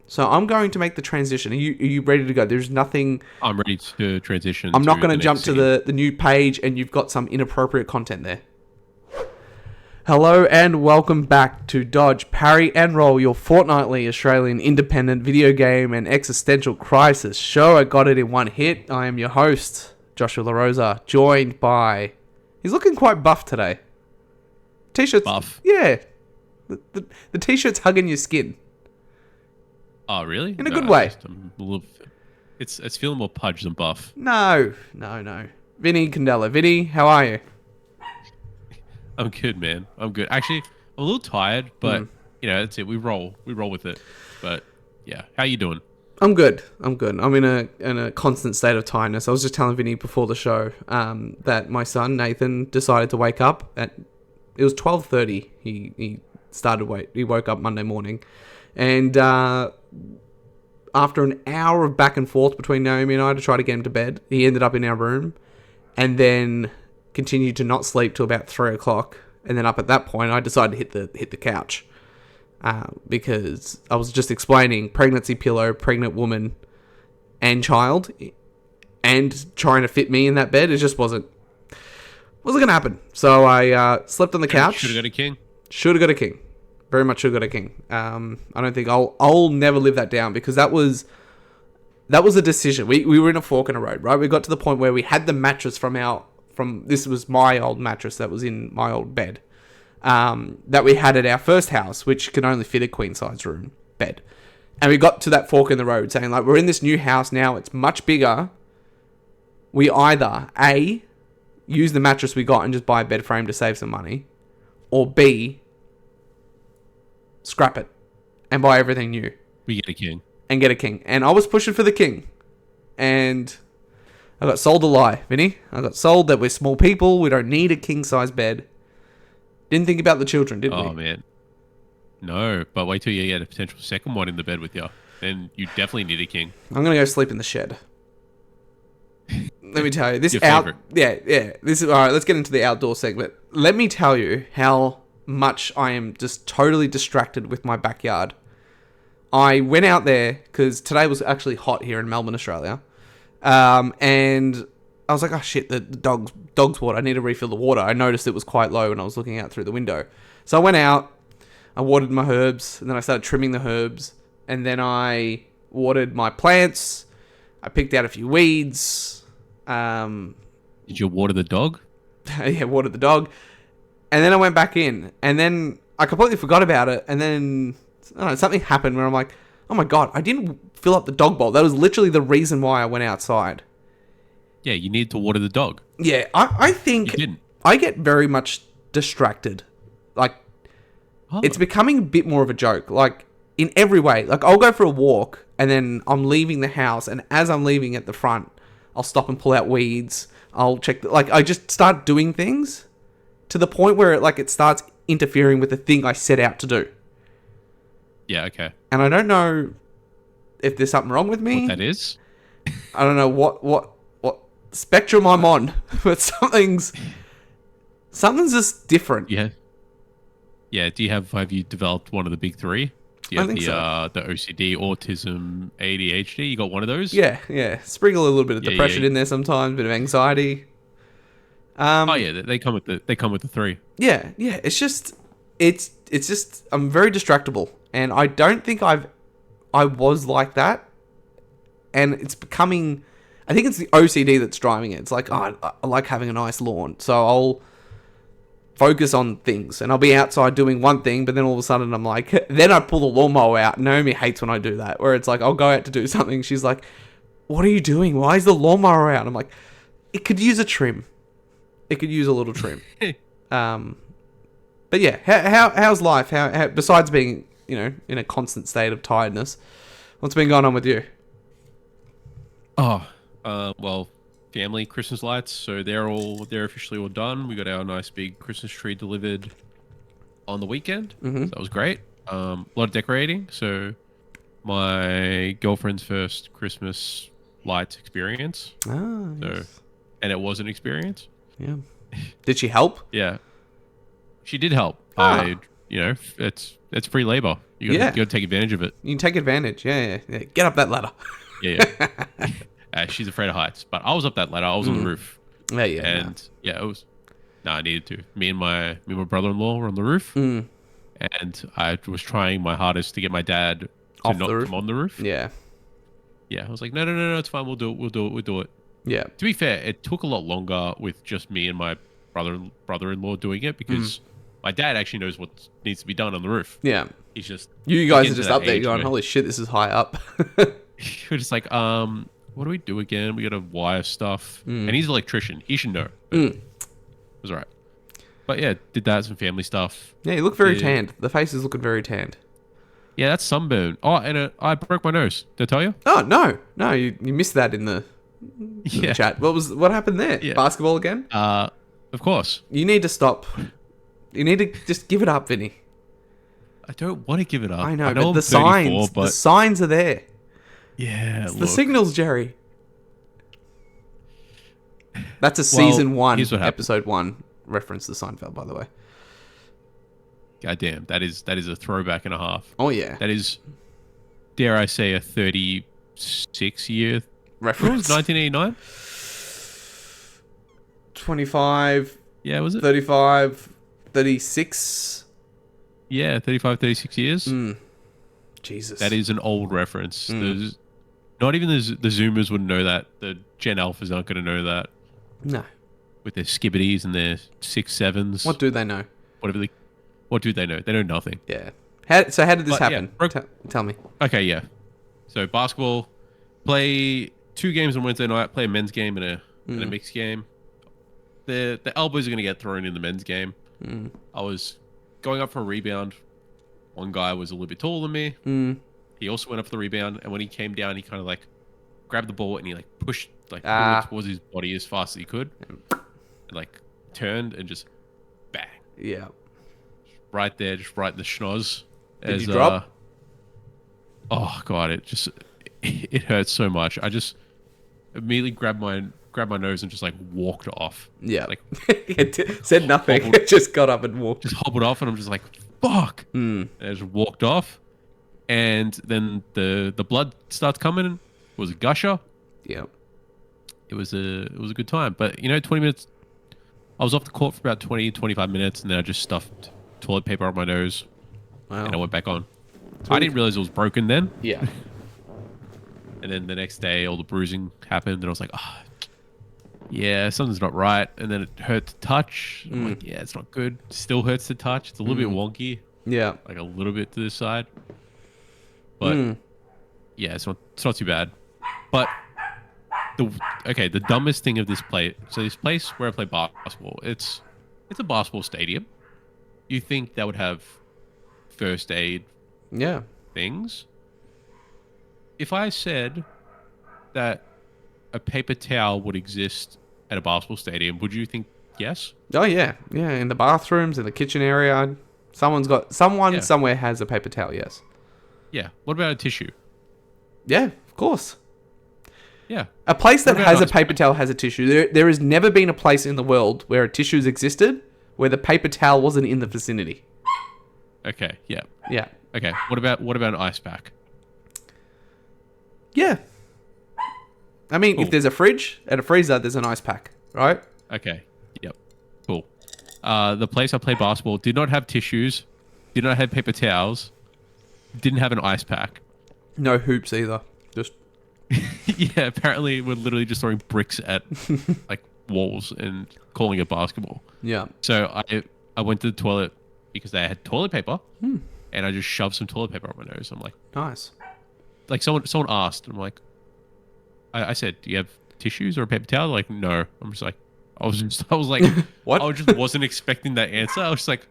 So I'm going to make the transition. Are you ready to go? There's nothing. I'm ready to transition. I'm not going the to jump next to scene. the new page, and you've got some inappropriate content there. Hello and welcome back to Dodge, Parry and Roll, your fortnightly Australian independent video game and existential crisis show. I got it in one hit. I am your host, Joshua LaRosa, joined by... He's looking quite buff today. T-shirt's... Buff. Yeah. The T-shirt's hugging your skin. Oh, really? In a good way. It's feeling more pudge than buff. No. Vinnie Candela. Vinnie, how are you? I'm good, man. I'm good. Actually, I'm a little tired, but that's it. We roll with it. But yeah, how you doing? I'm good. I'm in a constant state of tiredness. I was just telling Vinny before the show that my son Nathan decided to wake up at... It was 12:30. He woke up Monday morning, and after an hour of back and forth between Naomi and I to try to get him to bed, he ended up in our room, and then continued to not sleep till about 3 o'clock. And then up at that point, I decided to hit the couch because I was just explaining pregnancy pillow, pregnant woman, and child, and trying to fit me in that bed. It just wasn't gonna happen. So I slept on the couch. Should have got a king. Should have got a king. Very much should have got a king. I don't think I'll never live that down, because that was a decision. We were in a fork in a road, right? We got to the point where we had the mattress from this was my old mattress that was in my old bed that we had at our first house, which can only fit a queen size room bed. And we got to that fork in the road saying, like, we're in this new house now, it's much bigger. We either A, use the mattress we got and just buy a bed frame to save some money, or B, scrap it and buy everything new. We get a king. And get a king. And I was pushing for the king. And I got sold a lie, Vinny. I got sold that we're small people. We don't need a king-size bed. Didn't think about the children, did we? Oh, man. No, but wait till you get a potential second one in the bed with you. Then you definitely need a king. I'm going to go sleep in the shed. Let me tell you. This Your favorite. Yeah. This is... All right, let's get into the outdoor segment. Let me tell you how much I am just totally distracted with my backyard. I went out there because today was actually hot here in Melbourne, Australia. And I was like, oh shit, the dog's water. I need to refill the water. I noticed it was quite low when I was looking out through the window. So I went out, I watered my herbs, and then I started trimming the herbs. And then I watered my plants. I picked out a few weeds. Did you water the dog? Yeah, watered the dog. And then I went back in. And then I completely forgot about it. And then I don't know, something happened where I'm like, oh my God, I didn't fill up the dog bowl. That was literally the reason why I went outside. Yeah, you need to water the dog. Yeah, I think You didn't. I get very much distracted. Like, It's becoming a bit more of a joke. Like, in every way. Like, I'll go for a walk, and then I'm leaving the house, and as I'm leaving at the front, I'll stop and pull out weeds. I'll check... I just start doing things to the point where it starts interfering with the thing I set out to do. Yeah, okay. And I don't know if there's something wrong with me. What that is? I don't know what spectrum I'm on, but something's just different. Yeah. Yeah. Have you developed one of the big three? Do you have I think so. The OCD, autism, ADHD? You got one of those? Yeah. Sprinkle a little bit of depression in there sometimes, a bit of anxiety. Oh yeah, they come with the three. Yeah. It's just I'm very distractible, and I don't think I was like that, and it's becoming... I think it's the OCD that's driving it. It's like, oh, I like having a nice lawn, so I'll focus on things, and I'll be outside doing one thing, but then all of a sudden I'm like... Then I pull the lawnmower out. Naomi hates when I do that, where it's like, I'll go out to do something. She's like, what are you doing? Why is the lawnmower out? I'm like, it could use a trim. It could use a little trim. But yeah, how's life? How besides being, in a constant state of tiredness, what's been going on with you? Oh, well, family Christmas lights. So they're officially all done. We got our nice big Christmas tree delivered on the weekend. Mm-hmm. So that was great. A lot of decorating. So my girlfriend's first Christmas lights experience. Ah, So, yes. and it was an experience. Yeah. Did she help? Yeah, she did help. Ah. you know, it's free labor. You gotta take advantage of it. You can take advantage. Yeah. Get up that ladder. Yeah. She's afraid of heights, but I was up that ladder. I was on the roof. Yeah. And it was. No, I needed to. Me and my brother-in-law were on the roof, and I was trying my hardest to get my dad to not come on the roof. Yeah. Yeah, I was like, no, it's fine. We'll do it. Yeah. To be fair, it took a lot longer with just me and my brother-in-law doing it because my dad actually knows what needs to be done on the roof. Yeah. He's just you guys are just up there going, holy shit, this is high up. We're just like, what do we do again? We gotta wire stuff, and he's an electrician. He should know. It was alright. But yeah, did that, some family stuff. Yeah, you look very tanned. The face is looking very tanned. Yeah, that's sunburn. Oh, and I broke my nose. Did I tell you? Oh no, you missed that in the chat. What happened there? Yeah. Basketball again? Of course. You need to stop. You need to just give it up, Vinny. I don't want to give it up. I know but the signs are there. Yeah, it's the signals, Jerry. That's a season 1, episode 1 reference to Seinfeld, by the way. God damn, that is a throwback and a half. Oh yeah, that is, dare I say, a 36-year reference. 1989. 25. Yeah, was it 35, 36? Yeah, 35, 36 years. Jesus, that is an old reference. Not even the Zoomers would know that. The Gen Alphas aren't going to know that. No. With their skibbities and their 6-7s. What do they know? What do they know? They know nothing. Yeah. How did this happen? Yeah, tell me. Okay, yeah. So basketball, play 2 games on Wednesday night. Play a men's game and a mixed game. The elbows are going to get thrown in the men's game. I was going up for a rebound. One guy was a little bit taller than me. He also went up for the rebound, and when he came down, he kind of like grabbed the ball and he like pushed pulled it towards his body as fast as he could, and like turned and just bang. Yeah. Right there, just right in the schnoz. Did you drop? Oh god, it hurts so much. I just immediately grabbed my nose and just like walked off. Yeah. Like said nothing. Just got up and walked. Just hobbled off, and I'm just like, fuck. And I just walked off, and then the blood starts coming. It was a gusher. Yeah. It was a good time, but 20 minutes. I was off the court for about 20, 25 minutes, and then I just stuffed toilet paper on my nose. Wow. And I went back on. I didn't realize it was broken then. Yeah. And then the next day, all the bruising happened, and I was like, yeah, something's not right. And then it hurt to touch. I'm like, yeah, it's not good. Still hurts to touch. It's a little bit wonky. Yeah. Like a little bit to the side. But yeah, it's not too bad. But the dumbest thing of this place. So this place where I play basketball, it's a basketball stadium. You think that would have first aid things? If I said that a paper towel would exist at a basketball stadium, would you think yes? Oh yeah, in the bathrooms, in the kitchen area, someone somewhere has a paper towel. Yes. Yeah. What about a tissue? Yeah, of course. Yeah. A place that has a paper towel has a tissue. There has never been a place in the world where a tissue's existed where the paper towel wasn't in the vicinity. Okay. Yeah. Yeah. Okay. What about an ice pack? Yeah. I mean, if there's a fridge and a freezer, there's an ice pack, right? Okay. Yep. Cool. The place I played basketball did not have tissues, did not have paper towels, didn't have an ice pack. No hoops either. Just yeah. Apparently, we're literally just throwing bricks at like walls and calling it basketball. Yeah. So I went to the toilet because they had toilet paper, and I just shoved some toilet paper on my nose. I'm like, nice. Like someone asked, I'm like, I said, do you have tissues or a paper towel? They're like, no. I'm just like, I was like, what? I just wasn't expecting that answer. I was like,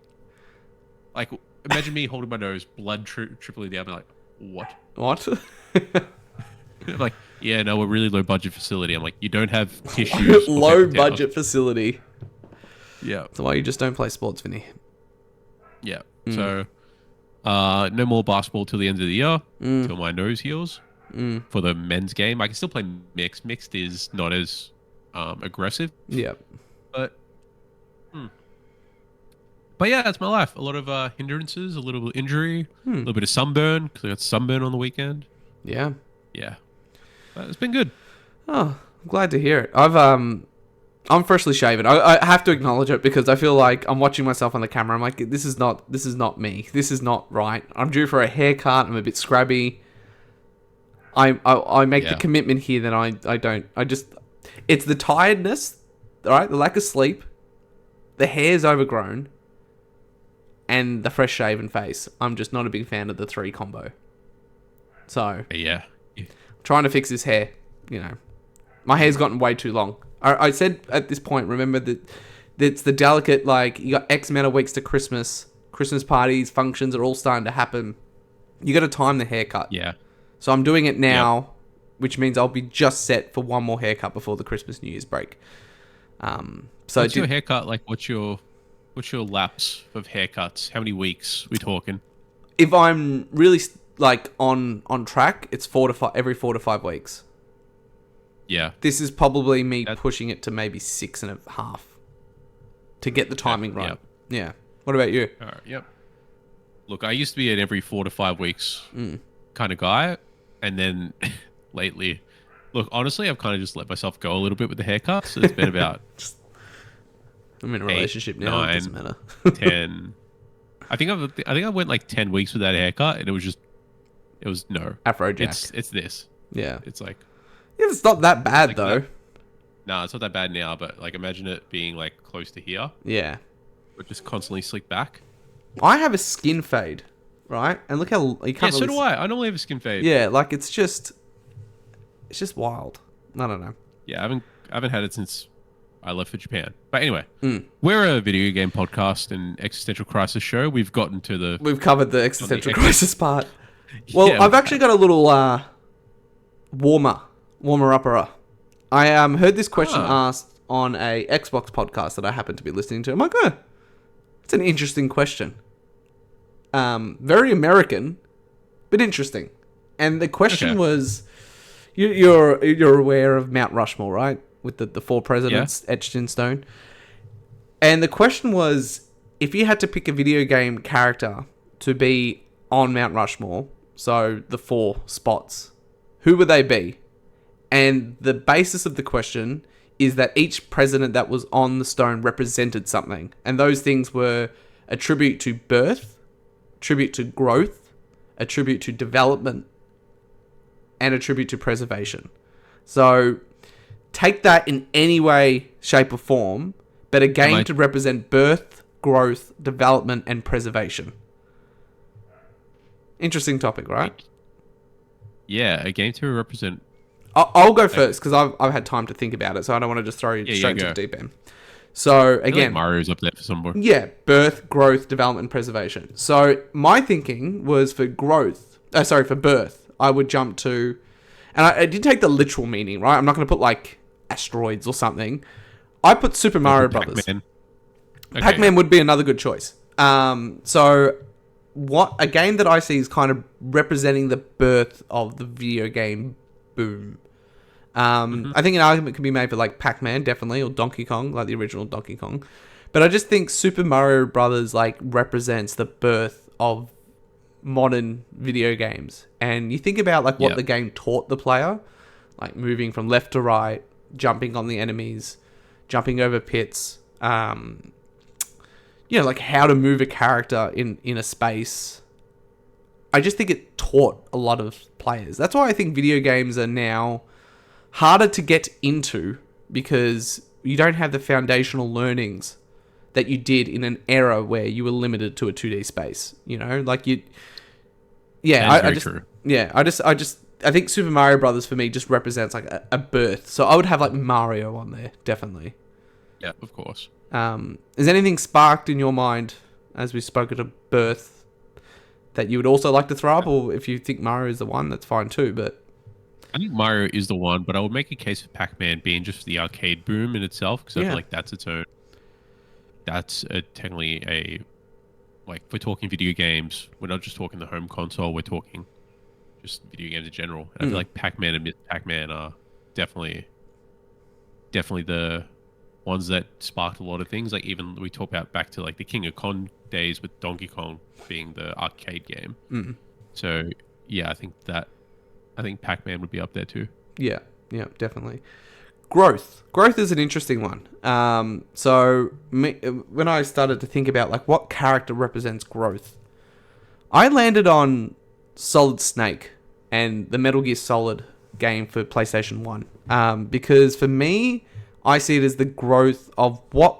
imagine me holding my nose, blood tripling down. I'm like, what? What? I'm like, yeah, no, we're really low budget facility. I'm like, you don't have tissues. Low budget facility. Yeah. That's why you just don't play sports, Vinny. Yeah. So, no more basketball till the end of the year, till my nose heals. For the men's game, I can still play mixed. Mixed is not as aggressive. Yeah. But But yeah, that's my life. A lot of hindrances, a little bit of injury, a little bit of sunburn because I got sunburn on the weekend. Yeah. Yeah, but it's been good. Oh, I'm glad to hear it. I'm freshly shaven. I have to acknowledge it because I feel like I'm watching myself on the camera. I'm like, this is not me. This is not right. I'm due for a haircut. I'm a bit scrubby. I make the commitment here that I don't. It's the tiredness, right? The lack of sleep, the hair's overgrown, and the fresh shaven face. I'm just not a big fan of the 3 combo. So Yeah. trying to fix this hair. My hair's gotten way too long. I said at this point, remember that it's the delicate, like, you got X amount of weeks to Christmas. Christmas parties, functions are all starting to happen. You got to time the haircut. Yeah. So I'm doing it now, which means I'll be just set for one more haircut before the Christmas New Year's break. So what's your haircut like? What's your lapse of haircuts? How many weeks we talking? If I'm really like on track, it's every 4 to 5 weeks. Yeah. This is probably me pushing it to maybe 6.5 to get the timing right. Yep. Yeah. What about you? All right. Yep. Look, I used to be an every 4 to 5 weeks kind of guy, and then lately, look, honestly, I've kind of just let myself go a little bit with the haircut. So it's been about. I'm in a relationship now. 9, it doesn't matter. 10. I think I went like 10 weeks without a haircut, and it was no Afrojack. It's this. Yeah. It's like. Yeah, it's not that bad though. No, it's not that bad now, but like imagine it being like close to here. Yeah. But just constantly slick back. I have a skin fade, right? And look how you can't. Yeah, so do I. I normally have a skin fade. Yeah, like it's just wild. I don't know. Yeah, I haven't had it since I left for Japan. But anyway, we're a video game podcast and existential crisis show. We've covered the existential crisis part. Well, yeah, I've actually got a little warmer upper. I heard this question asked on a Xbox podcast that I happened to be listening to. I'm like, it's an interesting question. Very American, but interesting. And the question was, you're aware of Mount Rushmore, right? With the 4 presidents etched in stone. And the question was, if you had to pick a video game character to be on Mount Rushmore, so the 4 spots, who would they be? And the basis of the question is that each president that was on the stone represented something. And those things were a tribute to birth, tribute to growth, a tribute to development, and a tribute to preservation. So take that in any way, shape, or form, but a game to represent birth, growth, development, and preservation. Interesting topic, right? Yeah, a game to represent... I'll go first because I've had time to think about it, so I don't want to just throw you straight into the deep end. So again, Mario's up there for some. Yeah, birth, growth, development, and preservation. So my thinking was for birth, I would jump to, and I did take the literal meaning, right? I'm not going to put like asteroids or something. I put Super Mario Brothers. Pac-Man would be another good choice. So what a game that I see is kind of representing the birth of the video game boom. I think an argument could be made for like Pac-Man, definitely, or Donkey Kong, like the original Donkey Kong. But I just think Super Mario Brothers like represents the birth of modern video games. And you think about like what the game taught the player, like moving from left to right, jumping on the enemies, jumping over pits, like how to move a character in a space. I just think it taught a lot of players. That's why I think video games are now harder to get into because you don't have the foundational learnings that you did in an era where you were limited to a 2D space. Like you. Yeah, I think Super Mario Brothers for me just represents like a birth. So I would have like Mario on there, definitely. Yeah, of course. Is anything sparked in your mind as we spoke at a birth that you would also like to throw up, or if you think Mario is the one, that's fine too. But I think Mario is the one, but I would make a case for Pac-Man being just the arcade boom in itself because I feel like that's its own. That's technically if we're talking video games, we're not just talking the home console. We're talking just video games in general. And I feel like Pac-Man and Miss Pac-Man are definitely the ones that sparked a lot of things. Like even we talk about back to like the King of Kong days with Donkey Kong being the arcade game. So yeah, I think Pac-Man would be up there too. Yeah, yeah, definitely. Growth is an interesting one. When I started to think about like what character represents growth, I landed on Solid Snake and the Metal Gear Solid game for PlayStation 1. Because for me, I see it as the growth of what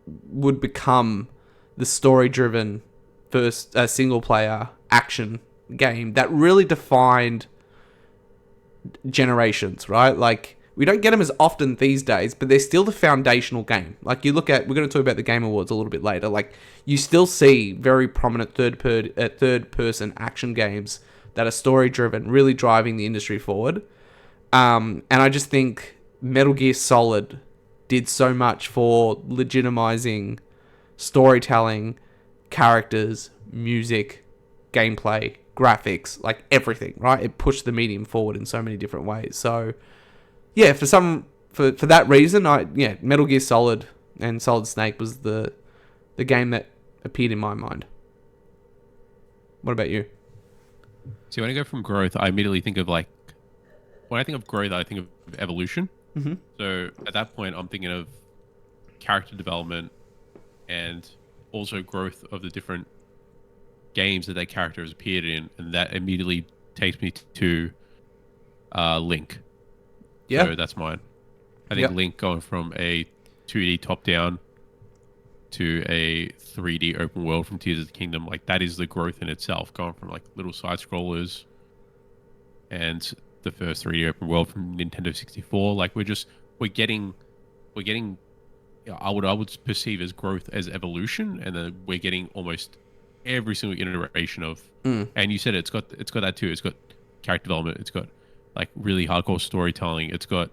would become the story-driven first single-player action game that really defined generations, right? Like, we don't get them as often these days, but they're still the foundational game. Like, you look at, we're going to talk about the Game Awards a little bit later, like, you still see very prominent third-person action games that are story-driven, really driving the industry forward. And I just think Metal Gear Solid did so much for legitimizing storytelling, characters, music, gameplay, graphics, like everything, right? It pushed the medium forward in so many different ways. So, yeah, for that reason, Metal Gear Solid and Solid Snake was the game that appeared in my mind. What about you? So when I go from growth, I immediately think of like, when I think of growth, I think of evolution. Mm-hmm. So at that point, I'm thinking of character development and also growth of the different games that character has appeared in, and that immediately takes me to Link. Yeah. So that's mine. I think Link going from a 2D top-down to a 3D open world from Tears of the Kingdom, like that is the growth in itself, going from like little side-scrollers and the first 3D open world from Nintendo 64. Like we're getting I would perceive as growth as evolution, and then we're getting almost every single iteration of and you said it's got that too. It's got character development, it's got like really hardcore storytelling, it's got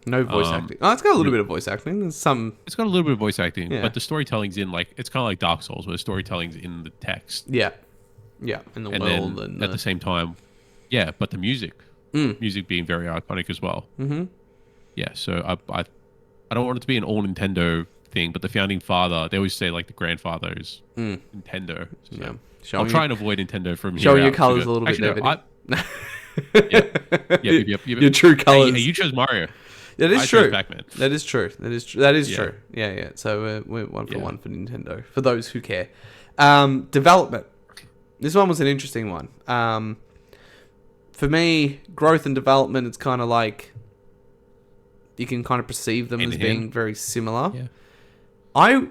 no voice acting. Oh, it's got a little bit of voice acting. It's got a little bit of voice acting, yeah. But the storytelling's in like, it's kind of like Dark Souls where the storytelling's in the text. Yeah, in the world, and at the same time, but the music being very iconic as well. Mm-hmm. Yeah, so I don't want it to be an all Nintendo thing, but the founding father, they always say like the grandfather is Nintendo. So yeah, I'll try and avoid Nintendo from here showing out. your colors a little bit. Your true colors. Hey, you chose Mario. That is true. true. That is true. True. Yeah. So we're one for one for Nintendo. For those who care. Development. This one was an interesting one. For me, growth and development, it's kind of like you can kind of perceive them as being very similar. Yeah.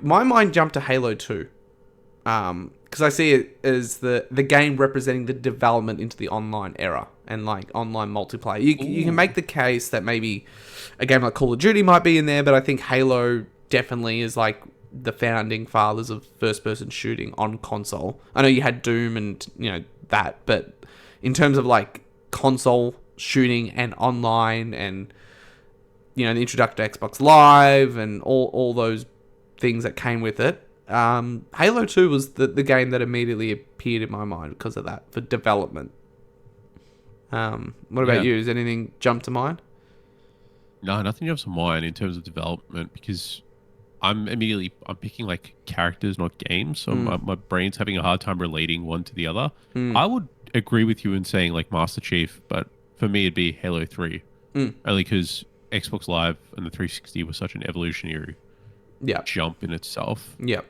My mind jumped to Halo 2. Because I see it as the game representing the development into the online era and like online multiplayer. You can make the case that maybe a game like Call of Duty might be in there, but I think Halo definitely is like the founding fathers of first-person shooting on console. I know you had Doom and that, but in terms of like console shooting and online and the introduction to Xbox Live and all those things that came with it. Halo 2 was the game that immediately appeared in my mind because of that, for development. What about you? Has anything jumped to mind? No, nothing jumps to mind in terms of development, because I'm picking like characters, not games. So my brain's having a hard time relating one to the other. I would agree with you in saying like Master Chief, but for me it'd be Halo 3. Only because Xbox Live and the 360 was such an evolutionary jump in itself. Yeah.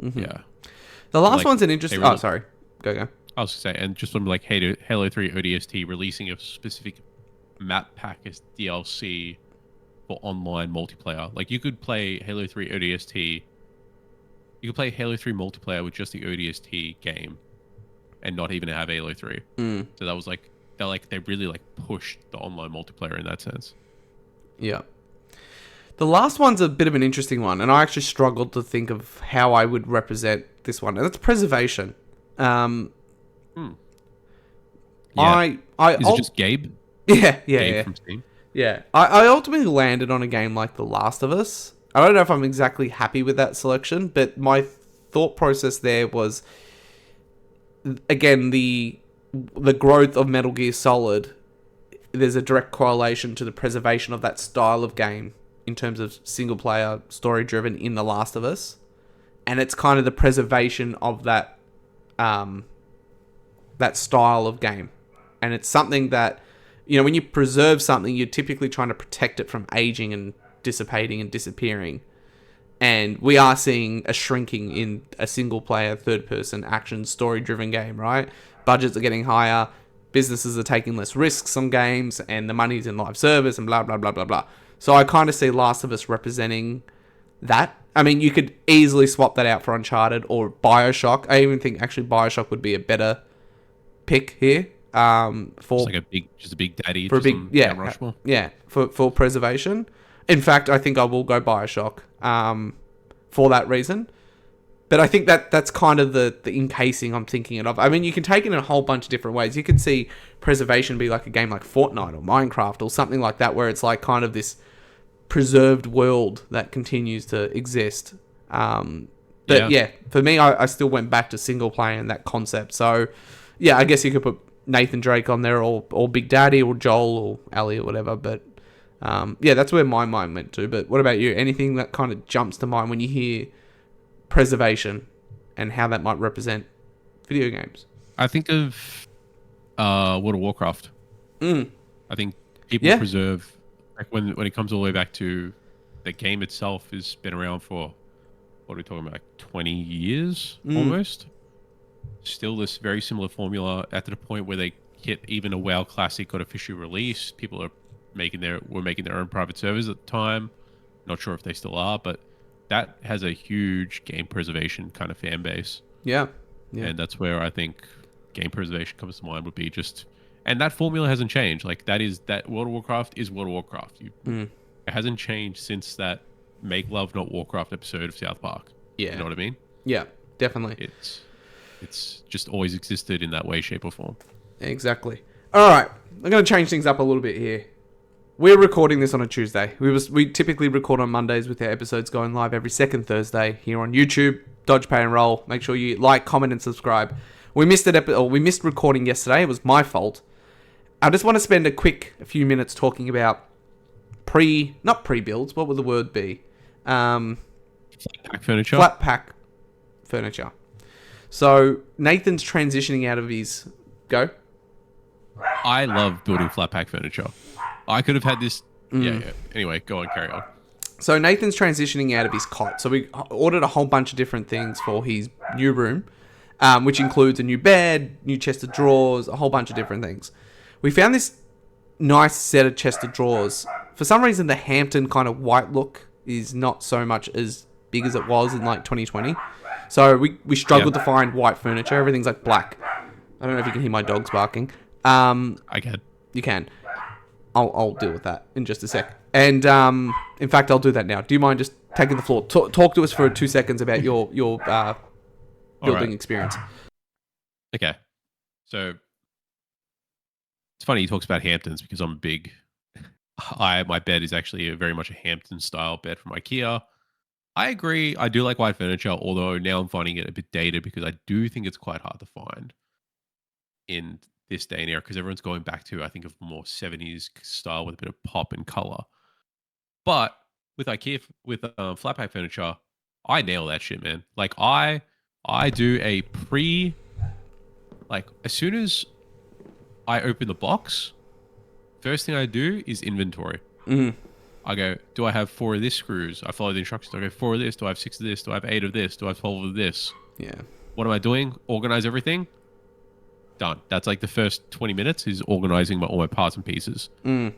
Mm-hmm. Yeah. The last one's an interesting... Oh, sorry. Go. I was going to say, and just from like Halo 3 ODST releasing a specific map pack as DLC for online multiplayer. Like you could play Halo 3 ODST... You could play Halo 3 multiplayer with just the ODST game and not even have Halo 3. So that was like... They really like pushed the online multiplayer in that sense. Yeah. The last one's a bit of an interesting one, and I actually struggled to think of how I would represent this one, and that's preservation. Yeah. Is it just Gabe? Yeah. From Steam? Yeah. I ultimately landed on a game like The Last of Us. I don't know if I'm exactly happy with that selection, but my thought process there was, again, the growth of Metal Gear Solid, there's a direct correlation to the preservation of that style of game in terms of single player story driven in The Last of Us, and it's kind of the preservation of that that style of game. And it's something that, you know, when you preserve something, you're typically trying to protect it from aging and dissipating and disappearing. And we are seeing a shrinking in a single player, third person action story driven game, right? Budgets are getting higher, businesses are taking less risks on games, and the money's in live service and blah, blah, blah, blah, blah. So I kind of see Last of Us representing that. I mean, you could easily swap that out for Uncharted or Bioshock. I even think actually Bioshock would be a better pick here. For It's like just a big daddy for a big for preservation. In fact, I think I will go Bioshock for that reason. But I think that's kind of the encasing I'm thinking of. I mean, you can take it in a whole bunch of different ways. You could see preservation be like a game like Fortnite or Minecraft or something like that, where it's like kind of this preserved world that continues to exist. But yeah, for me, I still went back to single player and that concept. So yeah, I guess you could put Nathan Drake on there, or Big Daddy, or Joel, or Ellie, or whatever. But yeah, that's where my mind went to. But what about you? Anything that kind of jumps to mind when you hear preservation and how that might represent video games? I think of World of Warcraft. I think people preserve, like when it comes all the way back to the game itself has been around for, what are we talking about, like 20 years almost. Still this very similar formula at the point where they hit even a WoW Classic got officially released. People were making their own private servers at the time. Not sure if they still are, but that has a huge game preservation kind of fan base. Yeah. And that's where I think game preservation comes to mind, would be just, and that formula hasn't changed. Like that World of Warcraft is World of Warcraft. It hasn't changed since that Make Love Not Warcraft episode of South Park. Yeah. You know what I mean? Yeah, definitely. It's just always existed in that way, shape, or form. Exactly. All right, I'm going to change things up a little bit here. We're recording this on a Tuesday. We typically record on Mondays, with our episodes going live every second Thursday here on YouTube. Dodge, Parry Roll. Make sure you like, comment, and subscribe. We missed recording yesterday. It was my fault. I just want to spend a few minutes talking about not pre-builds. What would the word be? Flat pack furniture. So Nathan's transitioning out of his go. I love building flat pack furniture. I could have had this. Yeah. Anyway, go on, carry on. So Nathan's transitioning out of his cot. So we ordered a whole bunch of different things for his new room, which includes a new bed, new chest of drawers, a whole bunch of different things. We found this nice set of chest of drawers. For some reason, the Hampton kind of white look is not so much as big as it was in like 2020. So we struggled to find white furniture. Everything's like black. I don't know if you can hear my dogs barking. I can. You can. I'll deal with that in just a sec. And in fact, I'll do that now. Do you mind just taking the floor? Talk to us for 2 seconds about your building experience. Okay. So it's funny he talks about Hamptons, because I'm big. My bed is actually very much a Hampton style bed from IKEA. I agree. I do like white furniture, although now I'm finding it a bit dated, because I do think it's quite hard to find in this day and era, because everyone's going back to, I think, a more 70s style with a bit of pop and color. But with IKEA, with flat pack furniture, I nail that shit, man. Like I do a as soon as I open the box, first thing I do is inventory. I go, do I have 4 of this screws? I follow the instructions. I go, 4 of this. Do I have 6 of this? Do I have 8 of this? Do I have 12 of this? Yeah. What am I doing? Organize everything. Done. That's like the first 20 minutes is organizing all my parts and pieces. Then,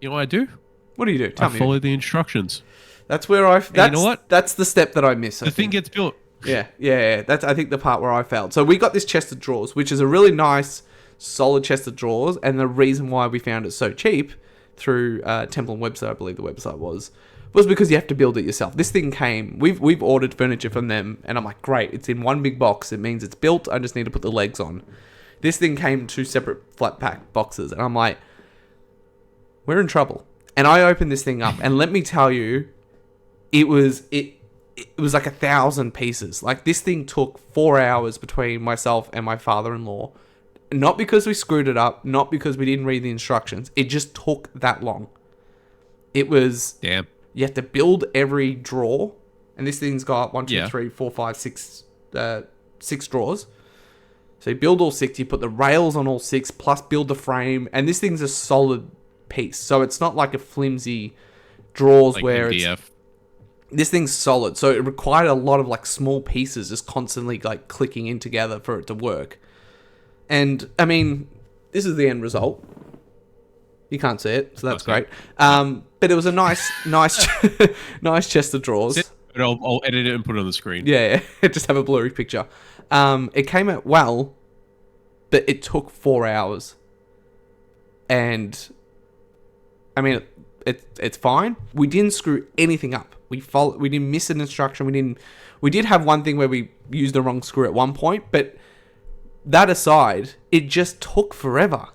you know what I do? What do you do? Tell me. I follow the instructions. That's where you know what? That's the step that I miss. The thing gets built. Yeah. That's, I think, the part where I failed. So we got this chest of drawers, which is a really nice, solid chest of drawers, and the reason why we found it so cheap through Temple and Webster, I believe the website was because you have to build it yourself. This thing came, we've ordered furniture from them, and I'm like, great, it's in one big box. It means it's built. I just need to put the legs on. This thing came in 2 separate flat pack boxes, and I'm like, we're in trouble. And I opened this thing up, and let me tell you, it was like 1,000 pieces. Like, this thing took 4 hours between myself and my father-in-law. Not because we screwed it up, not because we didn't read the instructions. It just took that long. It was... Damn. You have to build every drawer. And this thing's got 1, 2, Yeah. 3, 4, 5, 6, 6 drawers. So you build all 6. You put the rails on all 6, plus build the frame. And this thing's a solid piece. So it's not like a flimsy drawers Like where MDF. it's... This thing's solid. So it required a lot of like small pieces just constantly like clicking in together for it to work. And, I mean, this is the end result. You can't see it, so that's great. But it was a nice nice chest of drawers. I'll edit it and put it on the screen. Yeah, just have a blurry picture. It came out well, but it took 4 hours. And, I mean, it's fine. We didn't screw anything up. We didn't miss an instruction. We did have one thing where we used the wrong screw at one point, but that aside, it just took forever.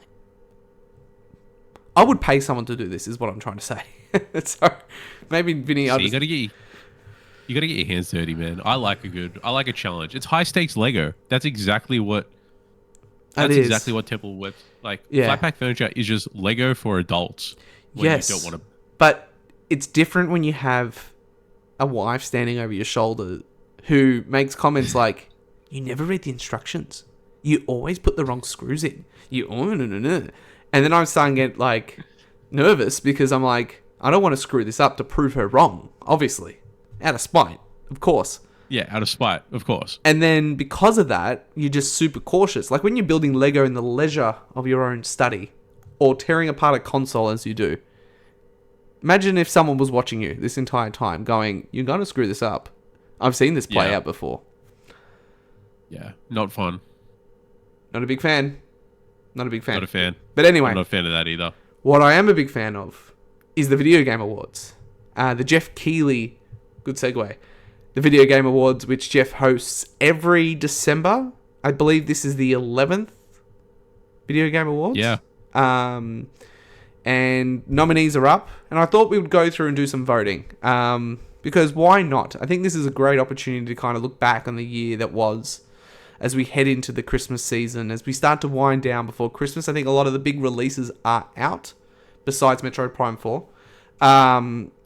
I would pay someone to do this, is what I'm trying to say. So maybe Vinny, So you gotta get your hands dirty, man. I like a challenge. It's high stakes Lego. That's exactly what Temple Web Flat Pack Furniture is, just Lego for adults. Yes, you don't want to. But it's different when you have a wife standing over your shoulder who makes comments like, "You never read the instructions. You always put the wrong screws in. No." And then I'm starting to get like nervous because I'm like, I don't want to screw this up to prove her wrong, obviously. Out of spite, of course. Yeah, out of spite, of course. And then because of that, you're just super cautious. Like when you're building Lego in the leisure of your own study or tearing apart a console as you do. Imagine if someone was watching you this entire time going, you're going to screw this up. I've seen this play out before. Yeah, not fun. Not a big fan. Not a fan. But anyway. I'm not a fan of that either. What I am a big fan of is the Video Game Awards. The Jeff Keighley, good segue. The Video Game Awards, which Jeff hosts every December. I believe this is the 11th Video Game Awards. Yeah. And nominees are up. And I thought we would go through and do some voting. Because why not? I think this is a great opportunity to kind of look back on the year that was, as we head into the Christmas season, as we start to wind down before Christmas. I think a lot of the big releases are out, besides Metroid Prime 4.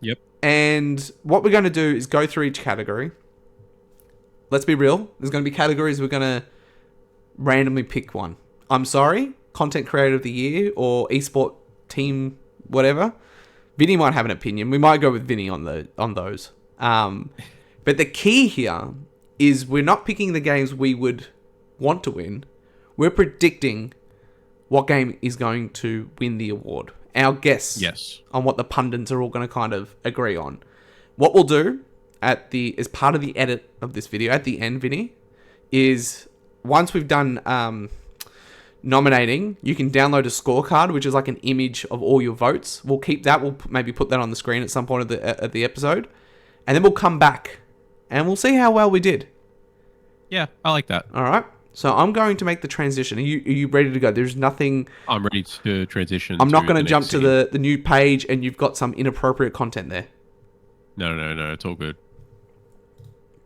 Yep. And what we're going to do is go through each category. Let's be real. There's going to be categories we're going to randomly pick one. I'm sorry, Content Creator of the Year or Esport Team whatever. Vinny might have an opinion. We might go with Vinny on those. But the key here is we're not picking the games we would want to win. We're predicting what game is going to win the award. Our guess on what the pundits are all going to kind of agree on. What we'll do as part of the edit of this video, at the end, Vinny, is once we've done nominating, you can download a scorecard, which is like an image of all your votes. We'll keep that. We'll maybe put that on the screen at some point of the episode. And then we'll come back and we'll see how well we did. Yeah, I like that. All right. So I'm going to make the transition. Are you ready to go? There's nothing... I'm ready to transition. I'm not going to jump to the new page and you've got some inappropriate content there. No. It's all good.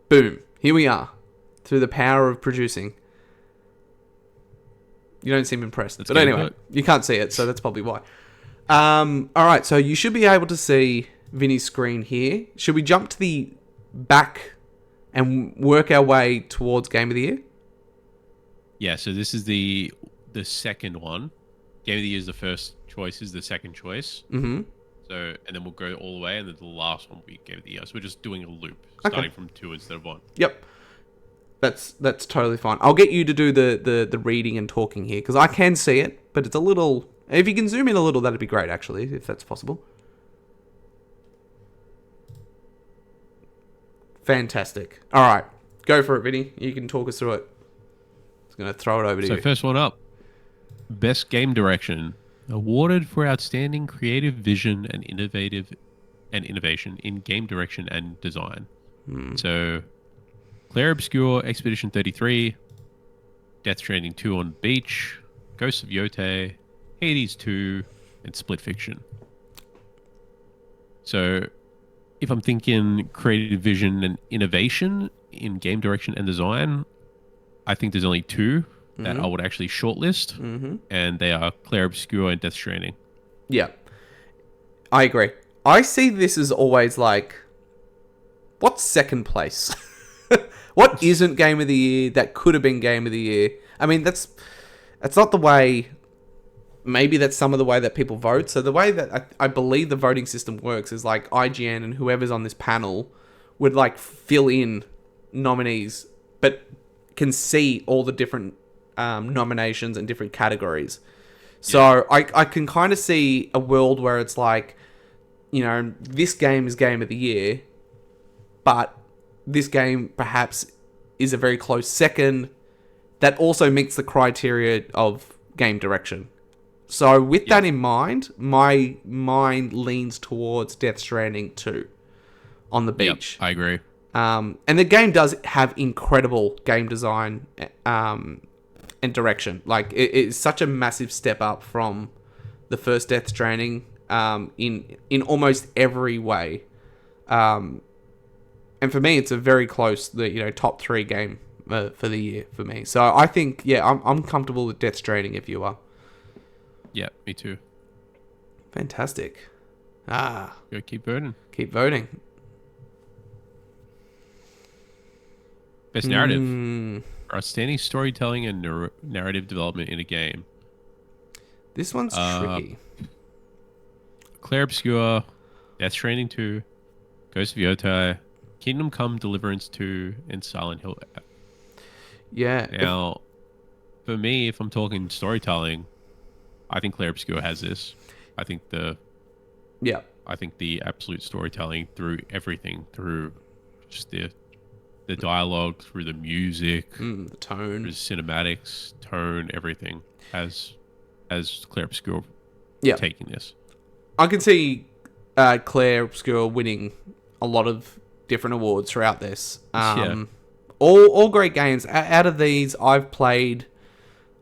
Boom. Here we are. Through the power of producing. You don't seem impressed. But anyway, you can't see it, so that's probably why. All right. So you should be able to see Vinny's screen here. Should we jump to the back and work our way towards Game of the Year? Yeah, so this is the second one. Game of the Year is the first choice, is the second choice. Mm-hmm. So, and then we'll go all the way, and then the last one will be Game of the Year. So we're just doing a loop, starting from 2 instead of 1. Yep. That's totally fine. I'll get you to do the reading and talking here, because I can see it, but it's a little... If you can zoom in a little, that'd be great, actually, if that's possible. Fantastic. All right. Go for it, Vinny. You can talk us through it. I'm going to throw it over to you. So first one up. Best Game Direction. Awarded for outstanding creative vision and innovation in game direction and design. So Claire Obscure, Expedition 33, Death Stranding 2 on Beach, Ghosts of Yote, Hades 2, and Split Fiction. So if I'm thinking creative vision and innovation in game direction and design, I think there's only 2 that I would actually shortlist, and they are Claire Obscure and Death Stranding. Yeah, I agree. I see this as always like, what's second place? What isn't game of the year that could have been game of the year? I mean, that's not the way. Maybe that's some of the way that people vote. So the way that I believe the voting system works is like IGN and whoever's on this panel would like fill in nominees, but can see all the different nominations and different categories. So I can kind of see a world where it's like, you know, this game is game of the year, but this game perhaps is a very close second that also meets the criteria of game direction. So with that in mind, my mind leans towards Death Stranding 2 on the beach. I agree. And the game does have incredible game design and direction. Like, it's such a massive step up from the first Death Stranding in almost every way. And for me, it's a very close, top 3 game for the year for me. So I think, I'm comfortable with Death Stranding if you are. Yeah, me too. Fantastic. Go keep voting. Keep voting. Best narrative. Outstanding storytelling and narrative development in a game. This one's tricky. Claire Obscure, Death Stranding 2, Ghost of Yotei, Kingdom Come Deliverance 2, and Silent Hill. Yeah. Now, for me, if I'm talking storytelling, I think Claire Obscure has this. I think the absolute storytelling through everything, through just the dialogue, through the music, the tone, through the cinematics, tone, everything has Claire Obscure taking this. I can see Claire Obscure winning a lot of different awards throughout this. All great games. Out of these, I've played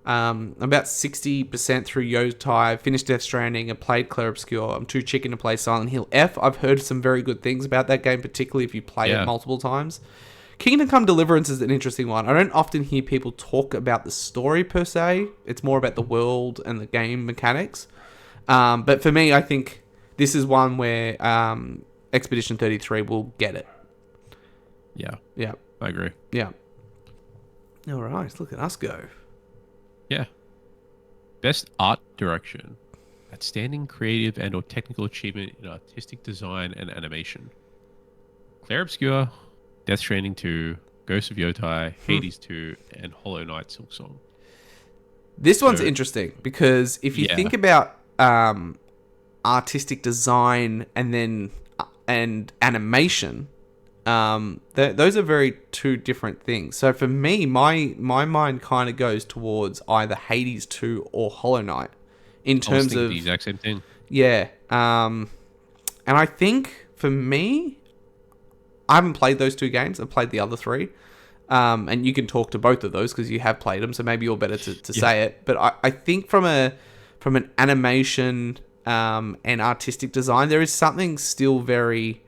about 60% through Yotei, finished Death Stranding, and played Claire Obscure. I'm too chicken to play Silent Hill F. I've heard some very good things about that game, particularly if you play it multiple times. Kingdom Come Deliverance is an interesting one. I don't often hear people talk about the story per se. It's more about the world and the game mechanics. But for me, I think this is one where Expedition 33 will get it. Yeah. Yeah. I agree. Yeah. All right. Look at us go. Yeah. Best art direction. Outstanding creative and or technical achievement in artistic design and animation. Claire Obscure, Death Stranding 2, Ghost of Yotei, Hades 2, and Hollow Knight Silksong. This one's interesting because if you think about artistic design and animation, those are very two different things. So for me, my mind kind of goes towards either Hades 2 or Hollow Knight in terms of the exact same thing. Yeah. And I think for me, I haven't played those 2 games. I've played the other 3. And you can talk to both of those because you have played them, so maybe you're better to say it. But I think from an animation and artistic design, there is something still very...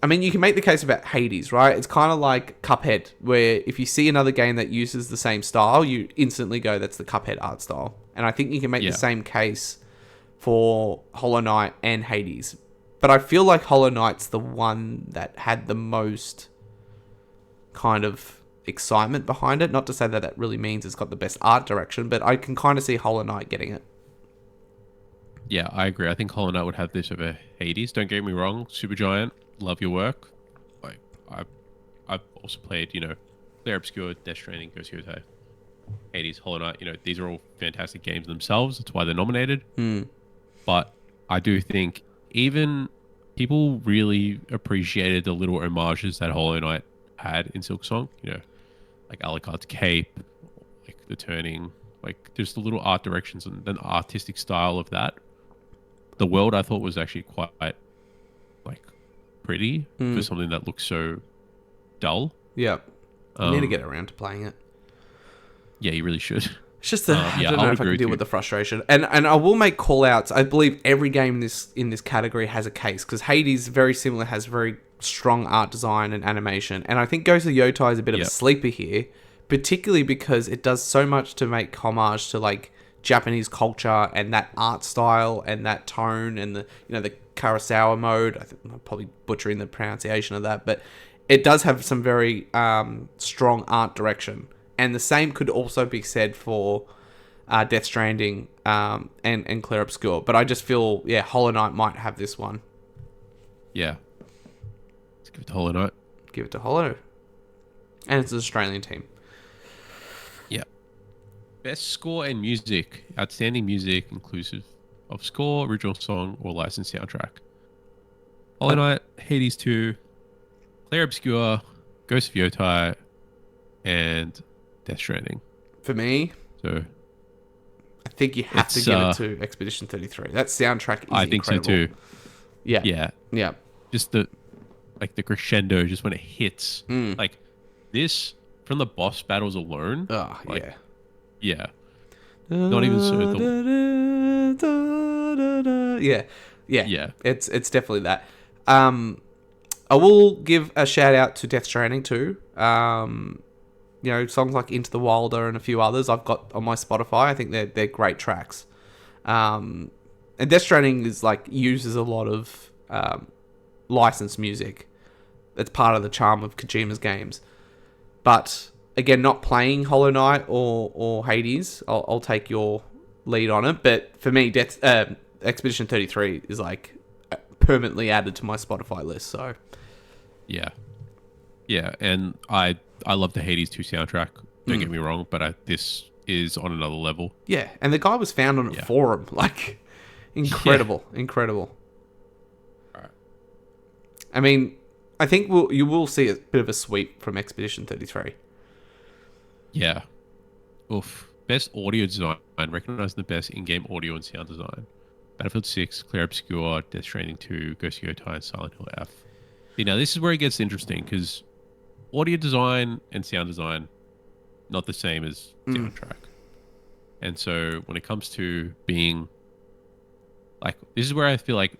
I mean, you can make the case about Hades, right? It's kind of like Cuphead, where if you see another game that uses the same style, you instantly go, that's the Cuphead art style. And I think you can make the same case for Hollow Knight and Hades. But I feel like Hollow Knight's the one that had the most kind of excitement behind it. Not to say that that really means it's got the best art direction, but I can kind of see Hollow Knight getting it. Yeah, I agree. I think Hollow Knight would have this over Hades. Don't get me wrong, Supergiant, love your work. Like I've also played, Claire Obscure, Death Stranding, Ghost of Yotei, Hades, Hollow Knight. These are all fantastic games themselves. That's why they're nominated. But I do think even people really appreciated the little homages that Hollow Knight had in Silksong. Like Alucard's cape, like the turning, like just the little art directions and the artistic style of that. The world I thought was actually quite like pretty for something that looks so dull. Yeah. I need to get around to playing it. Yeah, you really should. It's just I don't know if I can deal with the frustration. And I will make call-outs. I believe every game in this category has a case, because Hades, very similar, has very strong art design and animation. And I think Ghost of Yotei is a bit of a sleeper here, particularly because it does so much to make homage to like Japanese culture and that art style and that tone and the Kurosawa mode. I think I'm probably butchering the pronunciation of that, but it does have some very strong art direction. And the same could also be said for Death Stranding and Clair Obscur. But I just feel, Hollow Knight might have this one. Yeah. Let's give it to Hollow Knight. Give it to Hollow. And it's an Australian team. Yeah. Best score and music. Outstanding music, inclusive of score, original song, or licensed soundtrack. Hollow Knight, Hades 2, Clair Obscur, Ghost of Yotai, and Death Stranding. For me, so I think you have to give it to Expedition 33. That soundtrack is incredible. I think so too. Yeah. Just the crescendo, just when it hits. Like this, from the boss battles alone. Oh, like, yeah. Not even so. Yeah. It's definitely that. I will give a shout out to Death Stranding too. Songs like Into the Wilder and a few others I've got on my Spotify. I think they're great tracks. And Death Stranding is uses a lot of licensed music. That's part of the charm of Kojima's games. But again, not playing Hollow Knight or Hades, I'll take your lead on it. But for me, Expedition 33 is permanently added to my Spotify list. So yeah, and I love the Hades 2 soundtrack. Don't get me wrong, but this is on another level. Yeah, and the guy was found on a forum. Incredible. All right. I mean, I think you will see a bit of a sweep from Expedition 33. Yeah. Oof. Best audio design. Recognizing the best in-game audio and sound design. Battlefield 6, Clair Obscur, Death Stranding 2, Ghost of Yotai, and Silent Hill F. Now, this is where it gets interesting, because audio design and sound design, not the same as soundtrack. And so when it comes to being this is where I feel like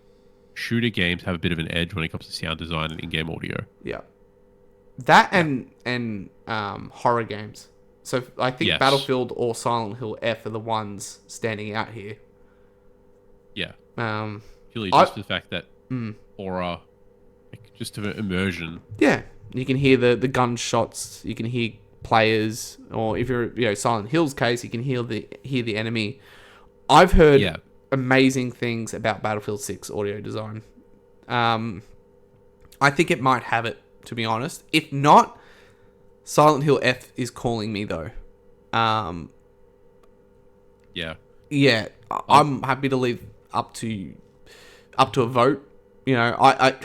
shooter games have a bit of an edge when it comes to sound design and in-game audio. Yeah. That and horror games. So I think Battlefield or Silent Hill F are the ones standing out here. Yeah. For Purely just the fact that aura, just to immersion. Yeah. You can hear the gunshots, you can hear players, or if you're Silent Hill's case, you can hear the enemy. I've heard amazing things about Battlefield 6 audio design. I think it might have it, to be honest. If not, Silent Hill F is calling me though. Yeah, I'm happy to leave up to a vote. I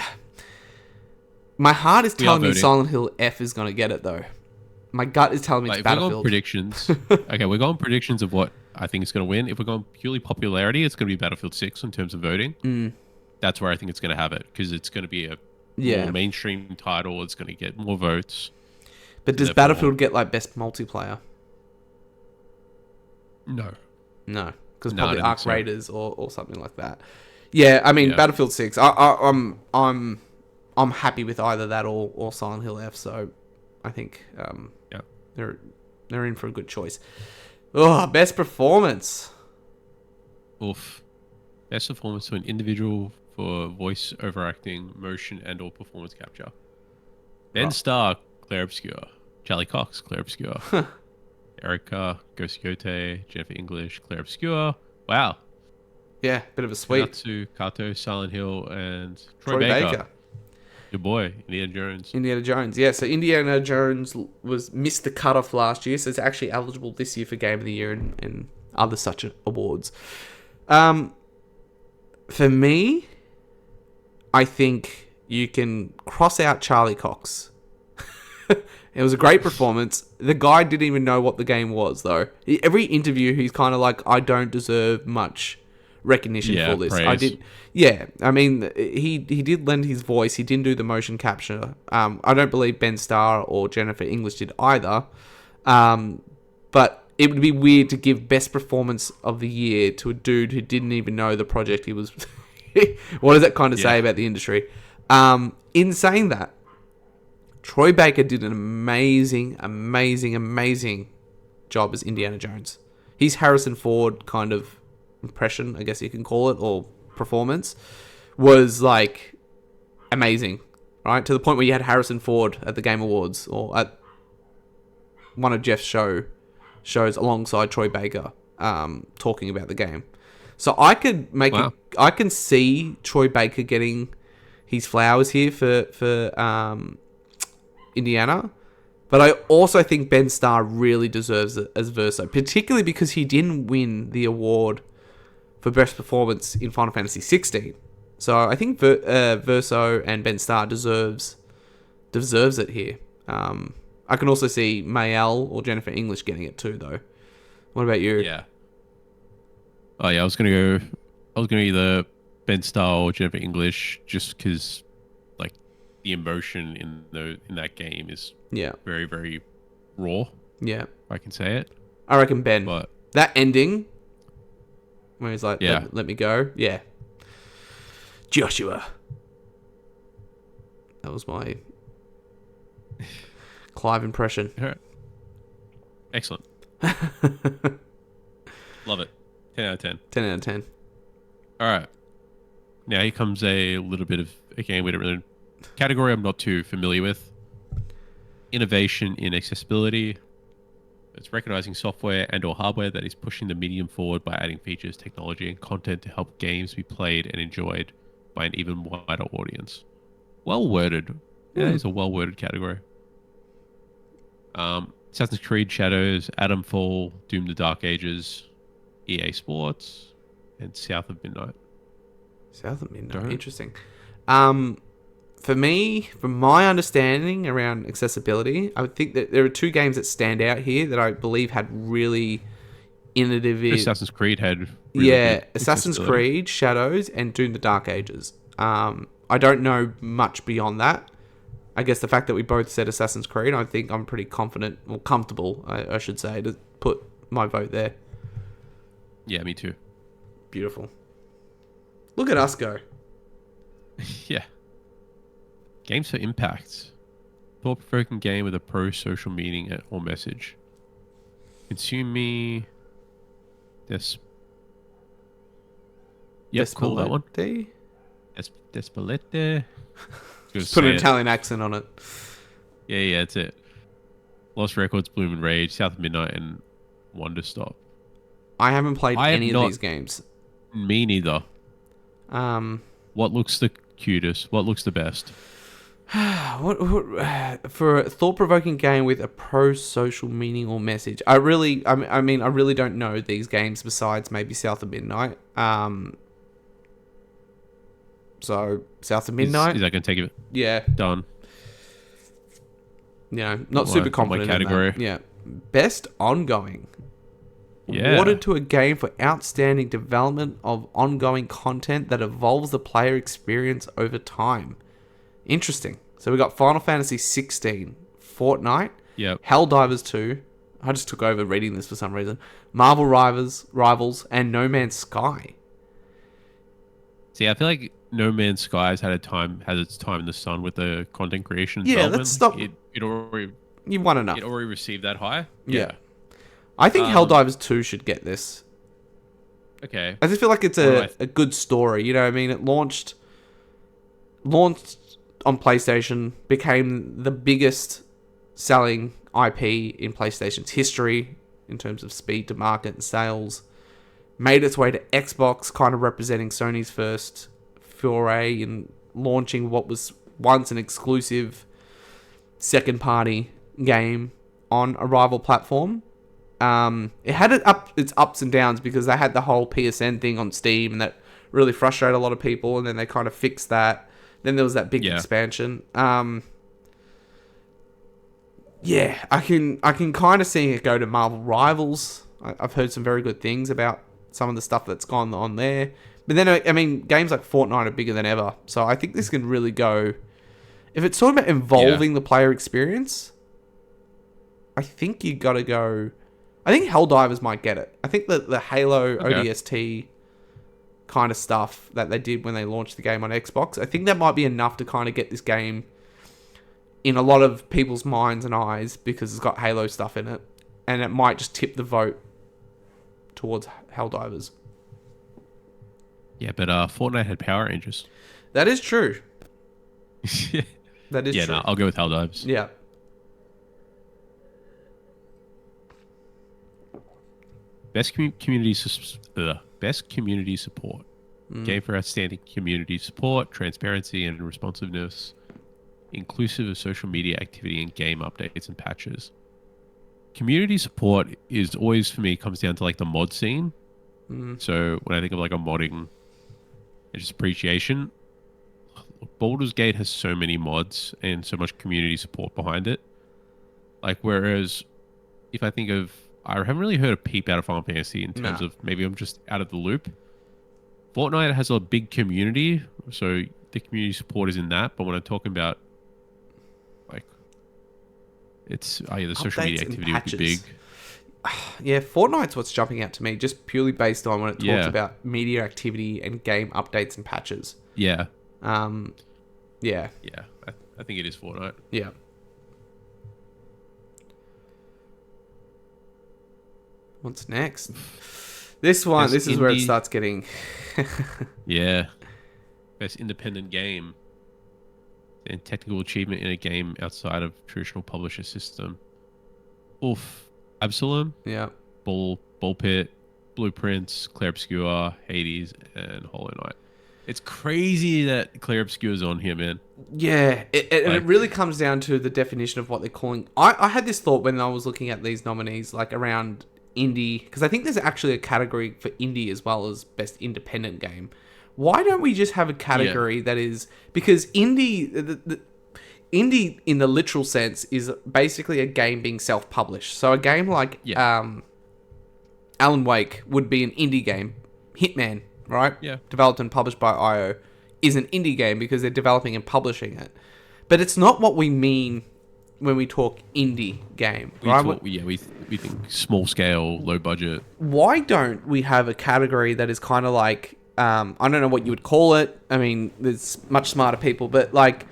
my heart is telling me Silent Hill F is going to get it though. My gut is telling me it's Battlefield. We're going predictions. Okay, we're going predictions of what I think is going to win. If we're going purely popularity, it's going to be Battlefield 6 in terms of voting. That's where I think it's going to have it, because it's going to be a more mainstream title. It's going to get more votes. But does Battlefield get best multiplayer? No, because probably Arc Raiders or something like that. Yeah, I mean Battlefield 6. I'm happy with either that or Silent Hill F. So I think they're in for a good choice. Oh, best performance. Oof. Best performance to an individual for voice overacting, motion, and/or performance capture. Ben Starr, Clair Obscur. Charlie Cox, Clair Obscur. Erica, Ghost Yote, Jennifer English, Clair Obscur. Wow. Yeah, bit of a sweep. Natsu, Kato, Silent Hill, and Troy Baker. Your boy, Indiana Jones. Yeah, so Indiana Jones missed the cutoff last year, so it's actually eligible this year for Game of the Year and other such awards. For me, I think you can cross out Charlie Cox. It was a great performance. The guy didn't even know what the game was, though. Every interview, he's kind of like, I don't deserve much recognition for this. Praise. I mean, he did lend his voice. He didn't do the motion capture. I don't believe Ben Starr or Jennifer English did either. But it would be weird to give best performance of the year to a dude who didn't even know the project he was. What does that kind of say about the industry? In saying that, Troy Baker did an amazing job as Indiana Jones. He's Harrison Ford kind of impression, I guess you can call it, or performance, was like amazing, right? To the point where you had Harrison Ford at the Game Awards or at one of Jeff's shows alongside Troy Baker, talking about the game. So I could I can see Troy Baker getting his flowers here for Indiana, but I also think Ben Starr really deserves it as Verso, particularly because he didn't win the award for best performance in Final Fantasy 16. So I think Verso and Ben Starr deserves it here. I can also see Mayel or Jennifer English getting it too, though. What about you? Yeah. Oh yeah, I was gonna either Ben Starr or Jennifer English, just because like the emotion in that game is very, very raw. Yeah, if I can say it. I reckon Ben. But that ending where he's like, let me go. Yeah, Joshua. That was my Clive impression. Excellent. Love it. 10 out of 10. 10 out of 10. All right. Now here comes a little bit of a game we don't really category I'm not too familiar with. Innovation in accessibility. It's recognizing software and or hardware that is pushing the medium forward by adding features, technology, and content to help games be played and enjoyed by an even wider audience. Well worded. Yeah, it's a well worded category. Assassin's Creed Shadows, Atomfall, Doom the Dark Ages, EA Sports, and South of Midnight. South of Midnight. Interesting. For me, from my understanding around accessibility, I would think that there are two games that stand out here that I believe had really innovative... Assassin's Creed had... Really Assassin's Creed, Shadows, and Doom the Dark Ages. I don't know much beyond that. I guess the fact that we both said Assassin's Creed, I think I'm pretty confident, or comfortable, I should say, to put my vote there. Yeah, me too. Beautiful. Look at us go. Yeah. Games for impact. Thought-provoking game with a pro-social meaning or message. Consume me. Yes, cool, that one. Despolette. Just put an Italian accent on it. Yeah, that's it. Lost Records, Bloom and Rage, South of Midnight, and Wonder Stop. I haven't played any of these games. Me neither. What looks the cutest? What looks the best? what for a thought-provoking game with a pro-social meaning or message? I really don't know these games besides maybe South of Midnight. So South of Midnight. Is that going to take it? Yeah. Done. Not super confident. My category. In that. Yeah. Best ongoing. Yeah. Awarded to a game for outstanding development of ongoing content that evolves the player experience over time. Interesting. So we got Final Fantasy 16, Fortnite, Helldivers 2. I just took over reading this for some reason. Marvel Rivals, and No Man's Sky. See, I feel like No Man's Sky has its time in the sun with the content creation. Yeah, let's stop. You won enough. It already received that high. Yeah. I think Helldivers 2 should get this. Okay. I just feel like it's a good story. You know what I mean? It launched on PlayStation, became the biggest selling IP in PlayStation's history in terms of speed to market and sales. Made its way to Xbox, kind of representing Sony's first foray in launching what was once an exclusive second-party game on a rival platform. It had its ups and downs because they had the whole PSN thing on Steam, and that really frustrated a lot of people, and then they kind of fixed that. Then there was that big expansion. I can kind of see it go to Marvel Rivals. I've heard some very good things about some of the stuff that's gone on there. But then, I mean, games like Fortnite are bigger than ever. So I think this can really go... If it's talking about involving the player experience, I think you got to go... I think Helldivers might get it. I think that the Halo ODST kind of stuff that they did when they launched the game on Xbox, I think that might be enough to kind of get this game in a lot of people's minds and eyes because it's got Halo stuff in it. And it might just tip the vote towards Helldivers. Yeah, but Fortnite had Power Rangers. That is true. That is Yeah, true. no, I'll go with Helldivers. Yeah. Best community support. Game for outstanding community support, transparency, and responsiveness, inclusive of social media activity and game updates and patches. Community support is always for me comes down to like the mod scene. So when I think of like a modding and just appreciation, Baldur's Gate has so many mods and so much community support behind it. Like whereas if I think of I haven't really heard a peep out of Final Fantasy in terms No. of maybe I'm just out of the loop. Fortnite has a big community, so the community support is in that. But when I'm talking about like it's the social Updates media and activity would be big. patches. Yeah, Fortnite's what's jumping out to me, just purely based on when it talks about media activity and game updates and patches. Yeah. Yeah. Yeah. I think it is Fortnite. Yeah. What's next? This one, Best this is where it indie- starts getting... Yeah. Best independent game and technical achievement in a game outside of traditional publisher system. Oof. Absalom, Yeah. Ball Pit, Blueprints, Clair Obscur, Hades, and Hollow Knight. It's crazy that Clair Obscur is on here, man. Yeah, and it really comes down to the definition of what they're calling... I had this thought when I was looking at these nominees, like around indie, because I think there's actually a category for indie as well as best independent game. Why don't we just have a category that is... Because indie... Indie, in the literal sense, is basically a game being self-published. So a game like Alan Wake would be an indie game. Hitman, right? Yeah. Developed and published by IO, is an indie game because they're developing and publishing it. But it's not what we mean when we talk indie game, right? We think small scale, low budget. Why don't we have a category that is kind of like... I don't know what you would call it. I mean, there's much smarter people, but like...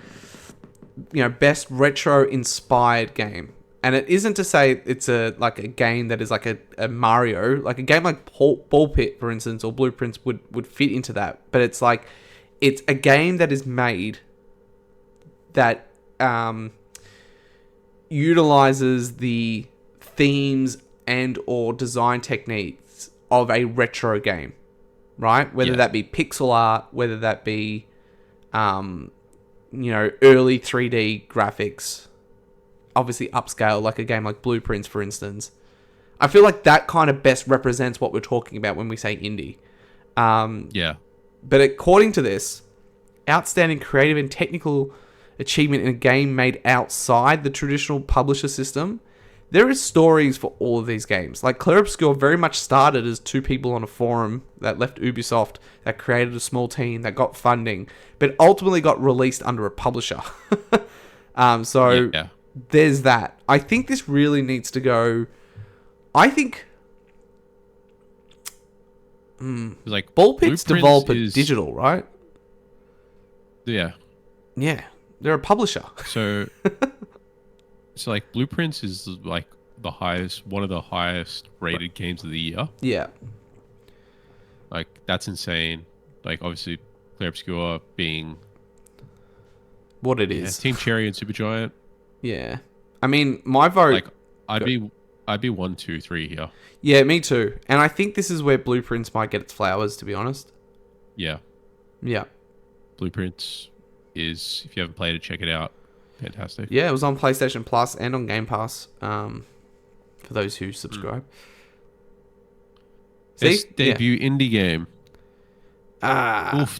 best retro inspired game. And it isn't to say it's a game that is like a Mario, like a game like Ball Pit, for instance, or Blueprints would fit into that. But it's like, it's a game that is made that utilizes the themes and or design techniques of a retro game, right? Whether that be pixel art, whether that be early 3D graphics, obviously upscale, like a game like Blueprints, for instance. I feel like that kind of best represents what we're talking about when we say indie. But according to this, outstanding creative and technical achievement in a game made outside the traditional publisher system, there is stories for all of these games. Like Clair Obscur very much started as two people on a forum that left Ubisoft, that created a small team, that got funding, but ultimately got released under a publisher. There's that. I think this really needs to go... I think... Like Ball Pit's developer is digital, right? Yeah. Yeah. They're a publisher. So like Blueprints is like one of the highest rated games of the year. Yeah. Like that's insane. Like obviously Clair Obscur being what it is. Team Cherry and Supergiant. Yeah. I mean, my vote... Like I'd be 1, 2, 3 here. Yeah, me too. And I think this is where Blueprints might get its flowers, to be honest. Yeah. Yeah. Blueprints is, if you haven't played it, check it out. Fantastic. Yeah, it was on PlayStation Plus and on Game Pass, for those who subscribe. Best debut indie game.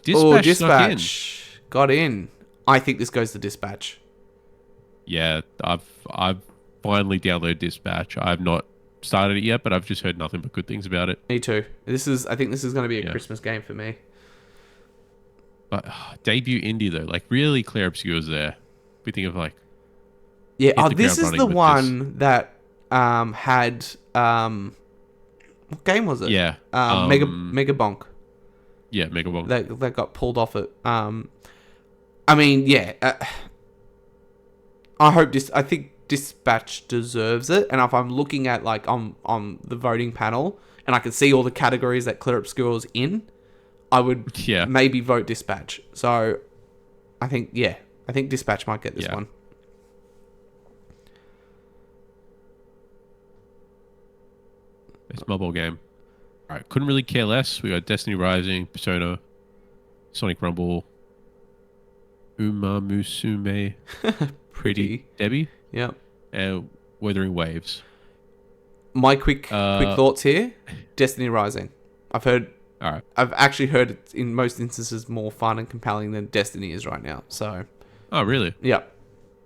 Dispatch got in. I think this goes to Dispatch. Yeah, I've finally downloaded Dispatch. I've not started it yet, but I've just heard nothing but good things about it. Me too. I think this is going to be a Christmas game for me. But debut indie though, like really Clair Obscur's there. We think of like... Yeah, this is the one that had... what game was it? Yeah. Mega Bonk. Yeah, Mega Bonk. That got pulled off it. I mean, yeah. I think Dispatch deserves it. And if I'm looking at like on the voting panel and I can see all the categories that Clair Obscur's in, I would Yeah. maybe vote Dispatch. So I think Dispatch might get this one. Best mobile game. All right, couldn't really care less. We got Destiny Rising, Persona, Sonic Rumble, Uma Musume, Pretty Debbie, Yep. and Wuthering Waves. My quick thoughts here. Destiny Rising. All right. I've actually heard it in most instances more fun and compelling than Destiny is right now. So. Oh, really? Yep.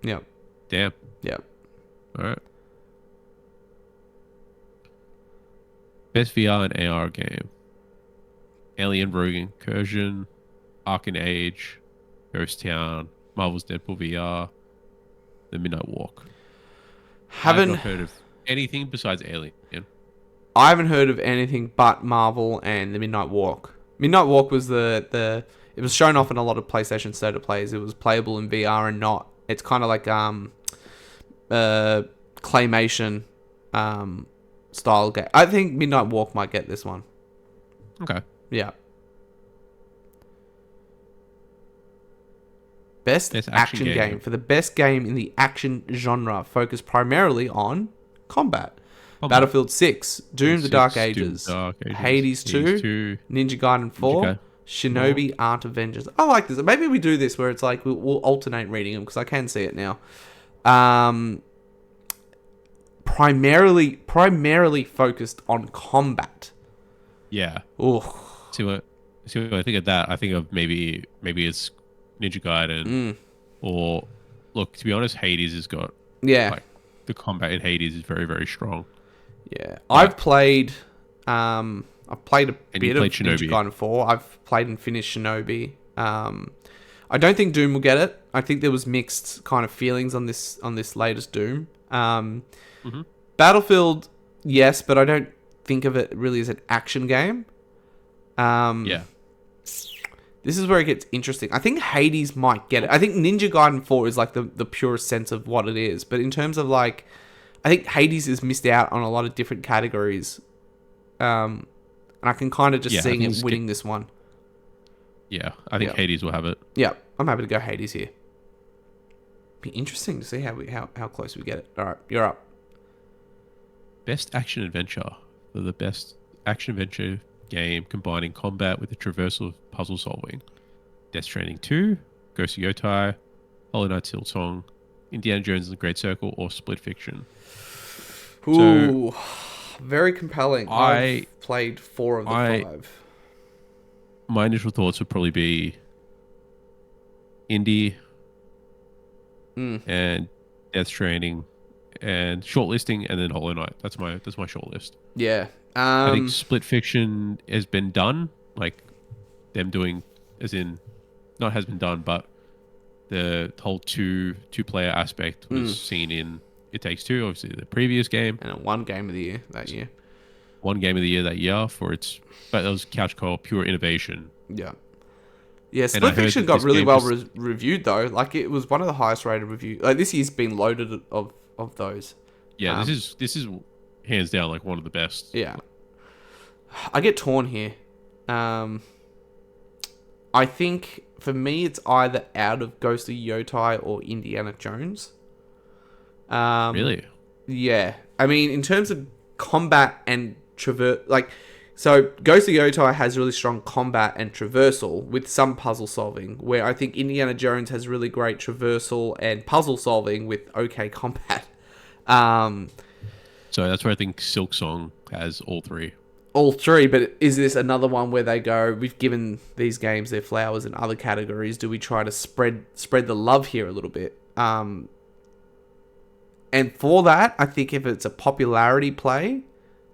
Damn. Yep. All right. Best VR and AR game. Alien Rogue Incursion, Arcane Age, Ghost Town, Marvel's Deadpool VR, The Midnight Walk. I've not heard of anything besides Alien. I haven't heard of anything but Marvel and The Midnight Walk. Midnight Walk was it was shown off in a lot of PlayStation State of Plays. It was playable in VR and not. It's kind of like claymation style game. I think Midnight Walk might get this one. Okay. Yeah. Best action game. For the best game in the action genre, focused primarily on combat. Battlefield 6, Doom: The Dark Ages, Hades 2, Ninja Gaiden 4, Shinobi Art of Vengeance. I like this. Maybe we do this where it's like we'll alternate reading them because I can see it now. Primarily focused on combat. Yeah. Oh. See what I think of that. I think of maybe it's Ninja Gaiden, or look. To be honest, Hades has got like the combat in Hades is very, very strong. Yeah, I've played a bit of Shinobi. Ninja Gaiden 4. I've played and finished Shinobi. I don't think Doom will get it. I think there was mixed kind of feelings on this latest Doom. Battlefield, yes, but I don't think of it really as an action game. This is where it gets interesting. I think Hades might get it. I think Ninja Gaiden 4 is like the purest sense of what it is. But in terms of like, I think Hades has missed out on a lot of different categories. And I can kind of just see it winning this one. Yeah, I think Hades will have it. Yeah, I'm happy to go Hades here. Be interesting to see how close we get it. All right, you're up. Best action adventure. For the best action adventure game combining combat with the traversal of puzzle solving. Death Stranding 2, Ghost of Yotai, Hollow Knight Silksong, Indiana Jones and the Great Circle, or Split Fiction. Ooh, very compelling. I've played 4 of the 5. My initial thoughts would probably be Indie and Death Stranding and shortlisting, and then Hollow Knight. That's my shortlist. Yeah. I think Split Fiction has been done, like them doing, as in, not has been done, but the whole two-player aspect was seen in It Takes Two, obviously the previous game, and one game of the year that year. One game of the year that year for its, but that was couch co-op, pure innovation. Yeah. Yeah, Split Fiction got really well reviewed though. Like it was one of the highest rated reviews. Like this year's been loaded of those. Yeah, this is hands down like one of the best. Yeah. I get torn here. I think for me it's either out of Ghost of Yotai or Indiana Jones. Really? Yeah. I mean, in terms of combat and so Ghost of Yotai has really strong combat and traversal with some puzzle solving, where I think Indiana Jones has really great traversal and puzzle solving with okay combat. So that's where I think Silksong has all three. All three, but is this another one where they go, we've given these games their flowers in other categories, do we try to spread the love here a little bit? And for that, I think if it's a popularity play,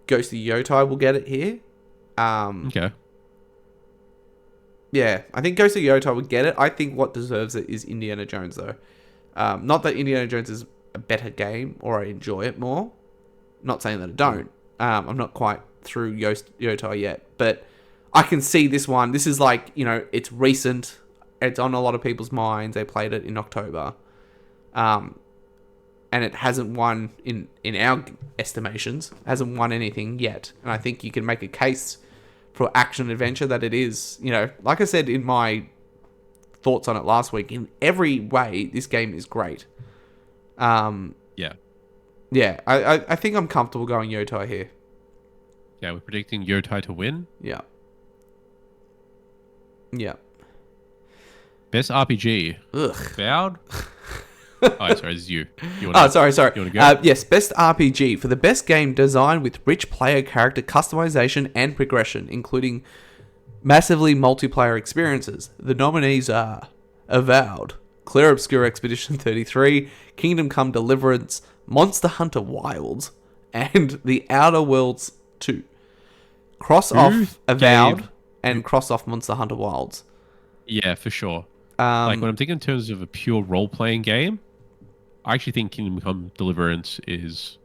Ghost of Yotai will get it here. Okay. Yeah, I think Ghost of Yotai would get it. I think what deserves it is Indiana Jones, though. Not that Indiana Jones is a better game or I enjoy it more. Not saying that I don't. I'm not quite through Ghost Yotai yet, but I can see this one. This is like, it's recent. It's on a lot of people's minds. They played it in October. And it hasn't won, in our estimations, hasn't won anything yet. And I think you can make a case for action adventure that it is. You know, like I said in my thoughts on it last week, in every way, this game is great. Yeah. Yeah, I think I'm comfortable going Yotai here. Yeah, we're predicting Yotai to win. Yeah. Yeah. Best RPG. Ugh. Bowed? Oh, sorry, this is you. You wanna, Sorry. You want to go? Yes, best RPG for the best game design with rich player character customization and progression, including massively multiplayer experiences. The nominees are Avowed, Clear Obscure Expedition 33, Kingdom Come Deliverance, Monster Hunter Wilds, and The Outer Worlds 2. Cross off Avowed and cross off Monster Hunter Wilds. Yeah, for sure. Like when I'm thinking in terms of a pure role-playing game, I actually think Kingdom Come Deliverance is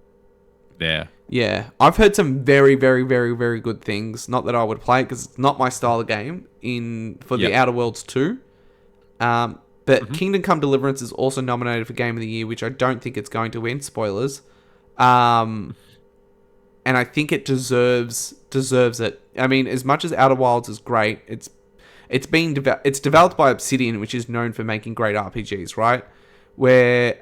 there. Yeah, I've heard some very, very, very, very good things. Not that I would play it because it's not my style of game for The Outer Worlds 2. But Kingdom Come Deliverance is also nominated for Game of the Year, which I don't think it's going to win. Spoilers. And I think it deserves it. I mean, as much as Outer Wilds is great, it's developed by Obsidian, which is known for making great RPGs, right? Where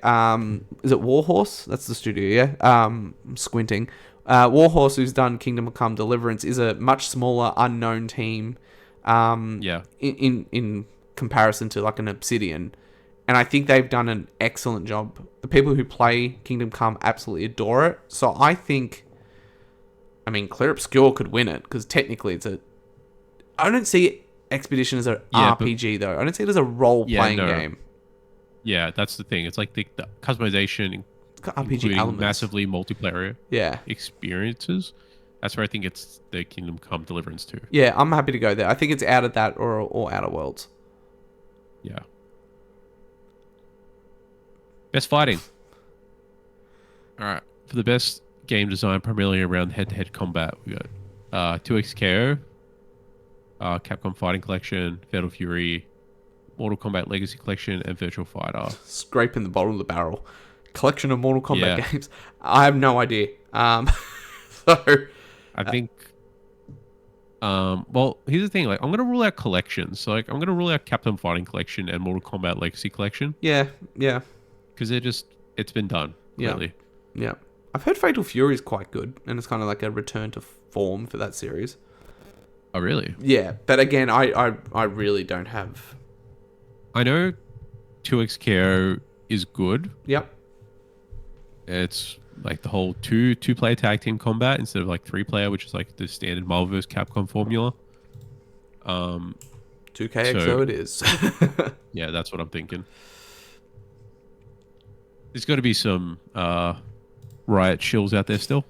is it Warhorse? That's the studio, yeah. I'm squinting. Warhorse, who's done Kingdom Come Deliverance, is a much smaller, unknown team. In comparison to like an Obsidian, and I think they've done an excellent job. The people who play Kingdom Come absolutely adore it. So I think, I mean, Clear Obscure could win it because technically I don't see Expedition as an RPG though. I don't see it as a role-playing game. Yeah, that's the thing. It's like the customization, it's got RPG elements, massively multiplayer experiences. That's where I think it's the Kingdom Come Deliverance 2. Yeah, I'm happy to go there. I think it's out of that or Outer Worlds. Yeah. Best fighting. All right. For the best game design, primarily around head-to-head combat, we got 2XKO, Capcom Fighting Collection, Fatal Fury, Mortal Kombat Legacy Collection, and Virtual Fighter. Scraping the bottom of the barrel. Collection of Mortal Kombat games. I have no idea. So I think. Well, here's the thing. Like, I'm gonna rule out collections. So, like, I'm gonna rule out Capcom Fighting Collection and Mortal Kombat Legacy Collection. Yeah. Because it's been done. Clearly. Yeah. I've heard Fatal Fury is quite good, and it's kind of like a return to form for that series. Oh, really? Yeah, but again, I really don't have. I know 2XKO is good. Yep. It's like the whole two-player tag team combat instead of like 3-player, which is like the standard Marvel vs. Capcom formula. 2KXO it is. Yeah, that's what I'm thinking. There's got to be some Riot shills out there still.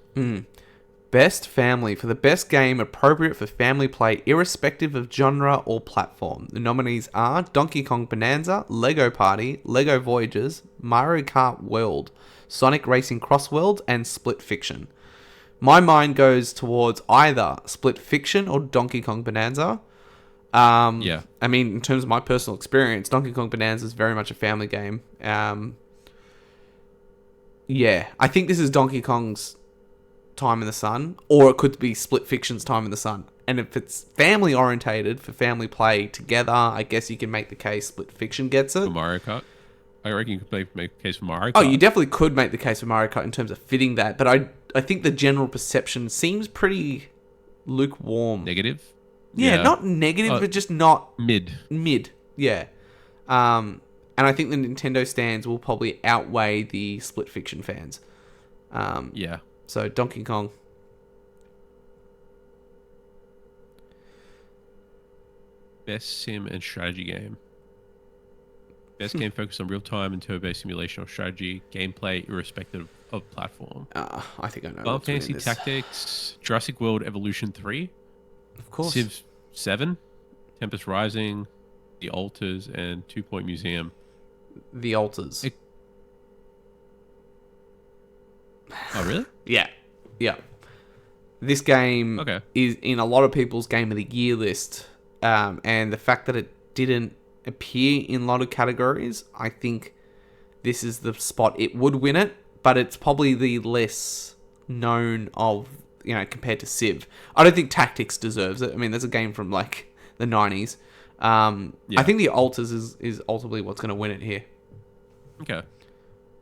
Best family. For the best game appropriate for family play, irrespective of genre or platform. The nominees are Donkey Kong Bonanza, Lego Party, Lego Voyages, Mario Kart World, Sonic Racing Cross World, and Split Fiction. My mind goes towards either Split Fiction or Donkey Kong Bonanza. I mean, in terms of my personal experience, Donkey Kong Bonanza is very much a family game. Yeah, I think this is Donkey Kong's Time in the Sun, or it could be Split Fiction's Time in the Sun. And if it's family orientated for family play together, I guess you can make the case Split Fiction gets it. For Mario Kart, I reckon you could make the case for Mario Kart. Oh, you definitely could make the case for Mario Kart in terms of fitting that, but I think the general perception seems pretty lukewarm. Negative. Yeah, not negative, but just not mid. Yeah. And I think the Nintendo stands will probably outweigh the Split Fiction fans. Yeah. So, Donkey Kong. Best sim and strategy game. Best game focused on real-time and turbo-based simulation or strategy, gameplay, irrespective of platform. I think I know. Final Fantasy Tactics, Jurassic World Evolution 3. Of course. Civ 7, Tempest Rising, The Alters, and 2 Point Museum. The Alters. Oh, really? Yeah. This game is in a lot of people's Game of the Year list, and the fact that it didn't appear in a lot of categories, I think this is the spot it would win it, but it's probably the less known of compared to Civ. I don't think Tactics deserves it. I mean, there's a game from like the 90s. I think the Alters is ultimately what's going to win it here. Okay.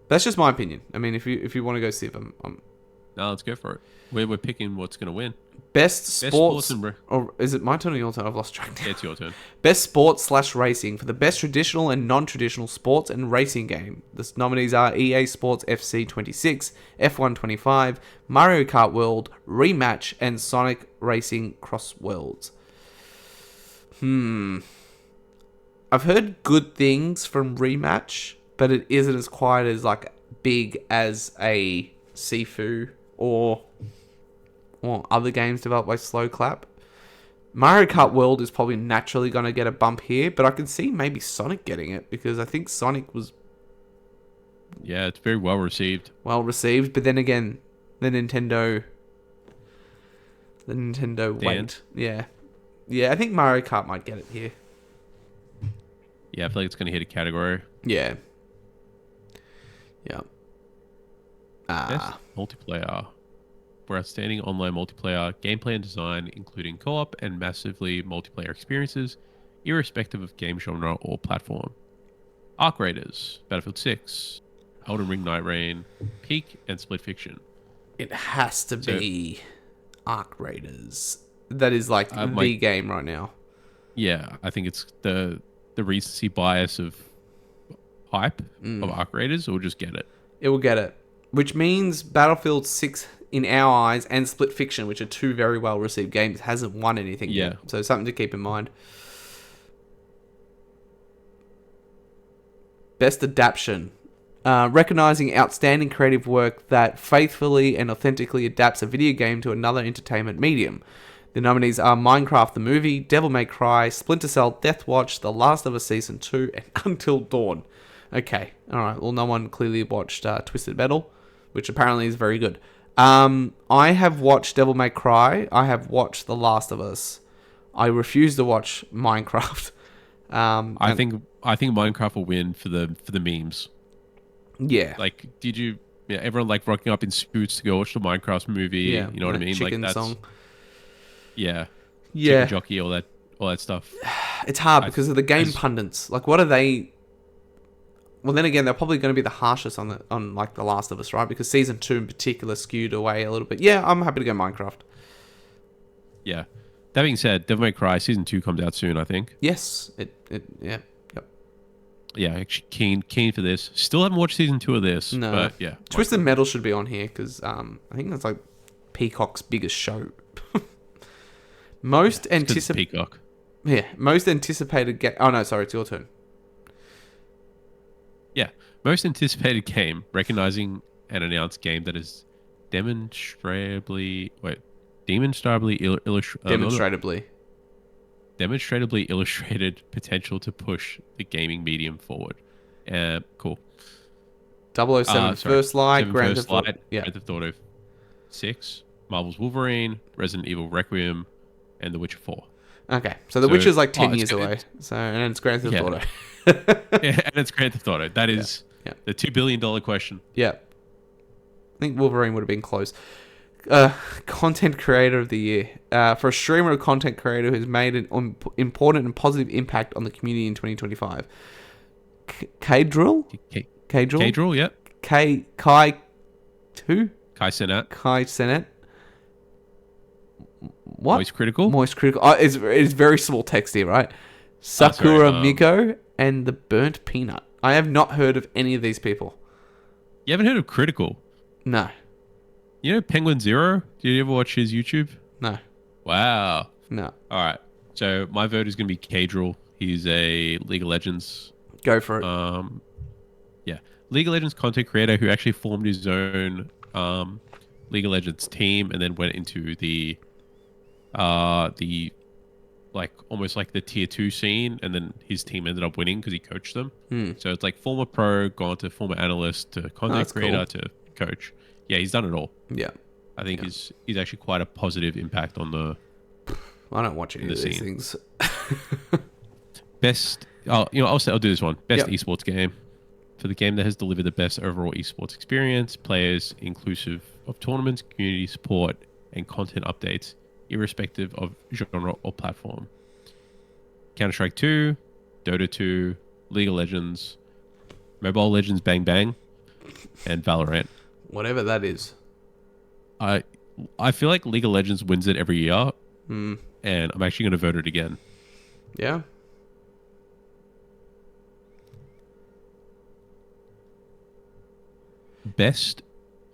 That's just my opinion. I mean, if you want to go Civ, No, let's go for it. We're picking what's going to win. Best sports and or is it my turn or your turn? I've lost track now. Yeah, it's your turn. Best sports/racing for the best traditional and non-traditional sports and racing game. The nominees are EA Sports FC 26, F1 25, Mario Kart World, Rematch, and Sonic Racing Cross Worlds. I've heard good things from Rematch, but it isn't as quite as like big as a Sifu or other games developed by Slow Clap. Mario Kart World is probably naturally going to get a bump here, but I can see maybe Sonic getting it because I think Sonic was it's very well received. But then again, the Nintendo weight. Yeah, I think Mario Kart might get it here. Yeah, I feel like it's going to hit a category. Yeah. Best multiplayer. For outstanding online multiplayer, gameplay and design, including co-op and massively multiplayer experiences, irrespective of game genre or platform. Arc Raiders, Battlefield 6, Elden Ring Night Rain, Peak, and Split Fiction. It has to be Arc Raiders. That is like the game right now. Yeah, I think it's the recency bias of hype of Arc Raiders will just get it. It will get it. Which means Battlefield 6, in our eyes, and Split Fiction, which are two very well-received games, hasn't won anything yet. So something to keep in mind. Best Adaptation. Recognizing outstanding creative work that faithfully and authentically adapts a video game to another entertainment medium. The nominees are Minecraft the Movie, Devil May Cry, Splinter Cell, Death Watch, The Last of Us Season 2, and Until Dawn. Okay, alright, well no one clearly watched Twisted Metal, which apparently is very good. I have watched Devil May Cry, I have watched The Last of Us. I refuse to watch Minecraft. I think Minecraft will win for the memes. Yeah. Like, everyone like rocking up in suits to go watch the Minecraft movie. Yeah, You know what I mean? Chicken like song. Yeah. Yeah. Chicken jockey, all that stuff. It's hard because of the game pundits. Like, what are they? Well, then again, they're probably going to be the harshest on like The Last of Us, right? Because season 2 in particular skewed away a little bit. Yeah, I'm happy to go Minecraft. Yeah. That being said, Devil May Cry season 2 comes out soon, I think. Yep. Yeah, actually keen for this. Still haven't watched season 2 of this. No. But yeah. Twisted Metal should be on here because I think that's like Peacock's biggest show. Most anticipated. Peacock. Yeah, most anticipated game. Oh no, sorry, it's your turn. Yeah, most anticipated game, recognizing an announced game that is demonstrably illustrated potential to push the gaming medium forward. Cool. 007 First Light, Grand Theft Auto. Yeah. Grand Theft Auto 6, Marvel's Wolverine, Resident Evil Requiem, and The Witcher 4. Okay, so The Witcher's like 10 years away. So, and then it's Grand Theft Auto. Yeah, and it's Grand Theft Auto. That is the $2 billion question. Yeah. I think Wolverine would have been close. Content Creator of the Year. For a streamer or content creator who's made an important and positive impact on the community in 2025. K-Drill? K-Drill, yep. Kai Cenat. Kai Cenat. What? Moist Critical. Oh, it's very small text here, right? Sakura Miko and the Burnt Peanut. I have not heard of any of these people. You haven't heard of Critical? No. You know Penguin Zero? Did you ever watch his YouTube? No. Wow. No. All right. So my vote is going to be K-Drill. He's a League of Legends. Go for it. Yeah. League of Legends content creator who actually formed his own League of Legends team and then went into the like almost like the tier 2 scene, and then his team ended up winning because he coached them. So it's like former pro gone to former analyst to content creator to coach. Yeah, he's done it all. Yeah, I think he's actually quite a positive impact on the. I don't watch any of these things. Best, I'll do this one. Best esports game. For the game that has delivered the best overall esports experience, players inclusive of tournaments, community support, and content updates, irrespective of genre or platform. Counter-Strike 2, Dota 2, League of Legends, Mobile Legends Bang Bang, and Valorant. Whatever that is. I feel like League of Legends wins it every year, and I'm actually going to vote it again. Yeah. Best.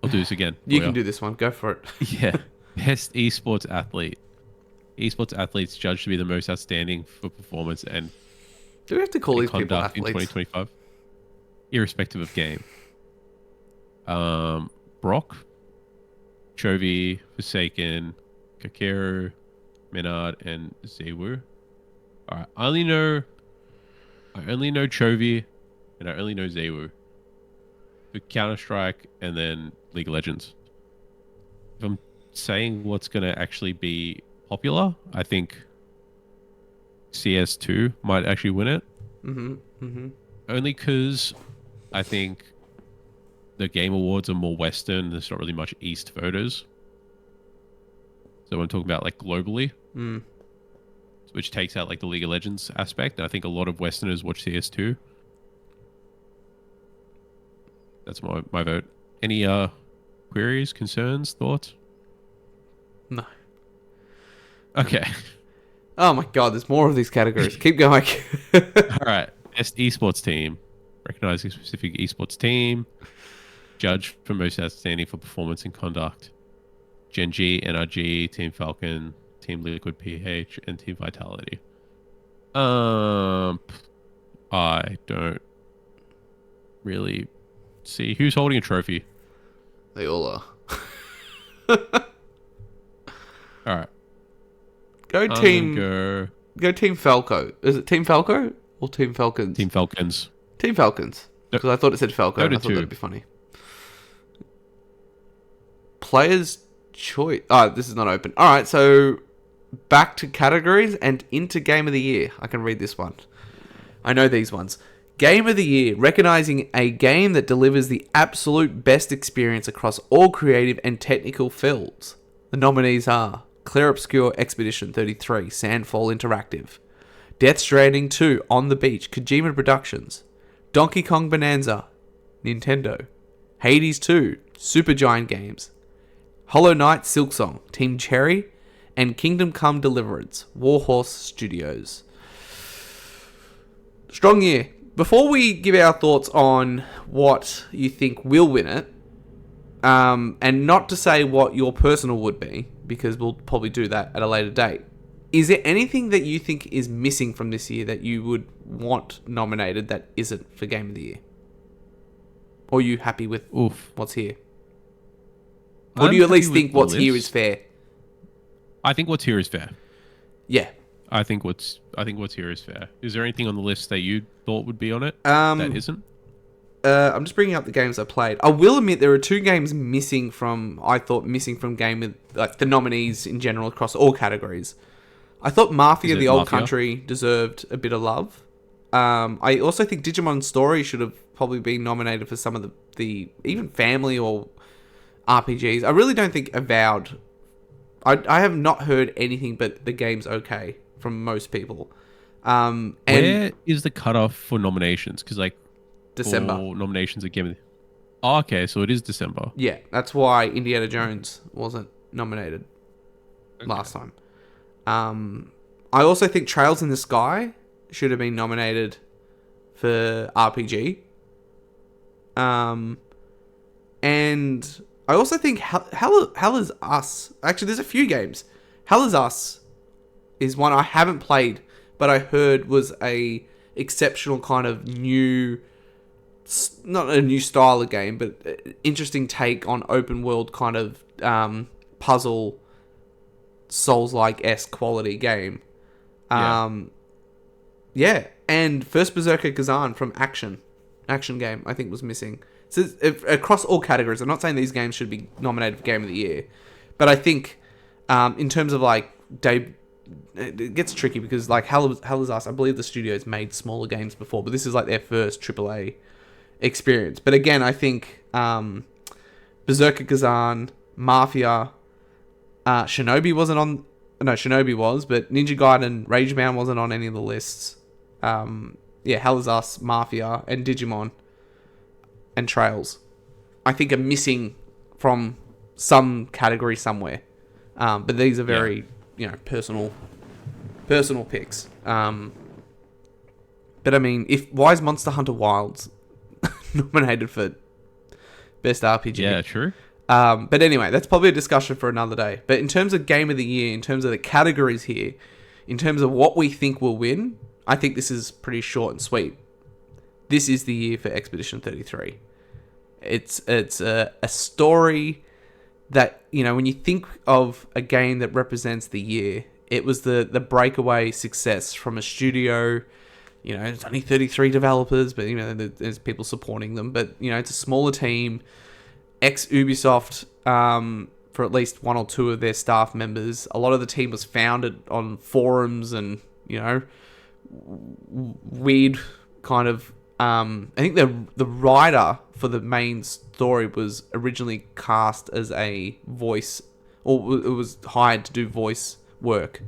I'll do this again. You can do this one. Go for it. Yeah. Best esports athlete. Esports athletes judged to be the most outstanding for performance and Do we have to call these people conduct in athletes? 2025, irrespective of game. Brock, Chovy, Forsaken, Kakeru, Menard, and Zewu. All right, I only know Chovy, and I only know Zewu. For Counter-Strike and then League of Legends. If I'm saying what's going to actually be popular, I think CS2 might actually win it. Only because I think the Game Awards are more Western. There's not really much East voters. So I'm talking about like globally, which takes out like the League of Legends aspect. And I think a lot of Westerners watch CS2. That's my vote. Any queries, concerns, thoughts? No. Okay. Oh my god, there's more of these categories. Keep going. All right. Best esports team. Recognizing a specific esports team. Judge for most outstanding for performance and conduct. Gen G, NRG, Team Falcon, Team Liquid PH, and Team Vitality. I don't really see who's holding a trophy. They all are. All right. Go Team Falco. Is it Team Falco or Team Falcons? Team Falcons. Team Falcons. Because I thought it said Falco. And I thought Dota 2. that'd be funny. Players' choice. Oh, this is not open. All right, so back to categories and into Game of the Year. I can read this one. I know these ones. Game of the Year, recognizing a game that delivers the absolute best experience across all creative and technical fields. The nominees are Clear Obscure Expedition 33, Sandfall Interactive, Death Stranding 2, On the Beach, Kojima Productions, Donkey Kong Bonanza, Nintendo, Hades 2, Supergiant Games, Hollow Knight Silksong, Team Cherry, and Kingdom Come Deliverance, Warhorse Studios. Strong year. Before we give our thoughts on what you think will win it, and not to say what your personal would be, because we'll probably do that at a later date, is there anything that you think is missing from this year that you would want nominated that isn't for Game of the Year? Or are you happy with what's here? Or do you at least think what's here is fair? I think what's here is fair. Yeah. I think what's here is fair. Is there anything on the list that you thought would be on it that isn't? I'm just bringing up the games I played. I will admit there are two games missing from Game of, like, the nominees in general across all categories. I thought Mafia: The Old Country deserved a bit of love. I also think Digimon Story should have probably been nominated for some of the even family or RPGs. I really don't think Avowed. I have not heard anything but the game's okay from most people. And where is the cutoff for nominations? Because like December for nominations are given. Oh, okay, so it is December. Yeah, that's why Indiana Jones wasn't nominated last time. I also think Trails in the Sky should have been nominated for RPG. And I also think Hell is Us. Actually, there's a few games. Hell is Us is one I haven't played, but I heard was a exceptional kind of new, not a new style of game, but interesting take on open world kind of puzzle, Souls-like-esque quality game. Yeah, and First Berserker Kazan from Action Game, I think was missing. So across all categories, I'm not saying these games should be nominated for Game of the Year, but I think in terms of like it gets tricky because like Hell is Us, I believe the studio's made smaller games before, but this is like their first AAA experience. But again, I think Berserker Kazan, Mafia, Shinobi wasn't on. No, Shinobi was, but Ninja Gaiden Ragebound wasn't on any of the lists. Hell is Us, Mafia, and Digimon and Trails, I think, are missing from some category somewhere. But these are very, personal picks. But I mean, why is Monster Hunter Wilds nominated for Best RPG? Yeah, true. But anyway, that's probably a discussion for another day. But in terms of Game of the Year, in terms of the categories here, in terms of what we think will win, I think this is pretty short and sweet. This is the year for Expedition 33. It's a story that, when you think of a game that represents the year, it was the breakaway success from a studio. It's only 33 developers, but, there's people supporting them. But, it's a smaller team. Ex-Ubisoft, for at least one or two of their staff members. A lot of the team was founded on forums and, weird kind of... I think the writer for the main story was originally cast as a voice... or it was hired to do voice work.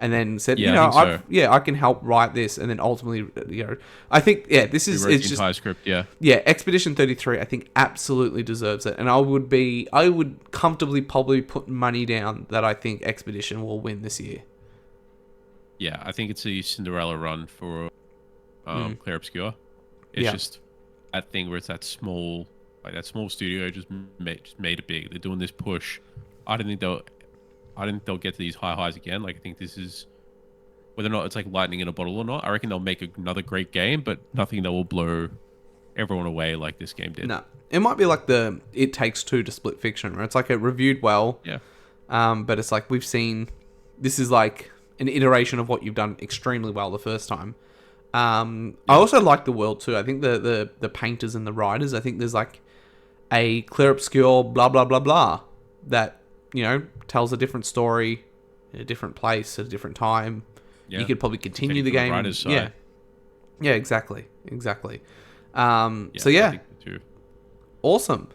And then said, I can help write this. And then ultimately, I think, this is... It's the entire script, Yeah, Expedition 33, I think, absolutely deserves it. And I would comfortably probably put money down that I think Expedition will win this year. Yeah, I think it's a Cinderella run for Clear Obscure. It's just that thing where it's that small studio just made it big. They're doing this push. I don't think they'll get to these high highs again. Like, I think this is, whether or not it's like lightning in a bottle or not, I reckon they'll make another great game, but nothing that will blow everyone away like this game did. No. It might be like the It Takes Two to Split Fiction, where it's like it reviewed well. Yeah. But it's like we've seen, this is like an iteration of what you've done extremely well the first time. I also like the world too. I think the painters and the writers, I think there's like a Clear Obscure blah, blah, blah, blah that, tells a different story in a different place at a different time. Yeah. You could probably continue the game. Yeah, exactly. Awesome.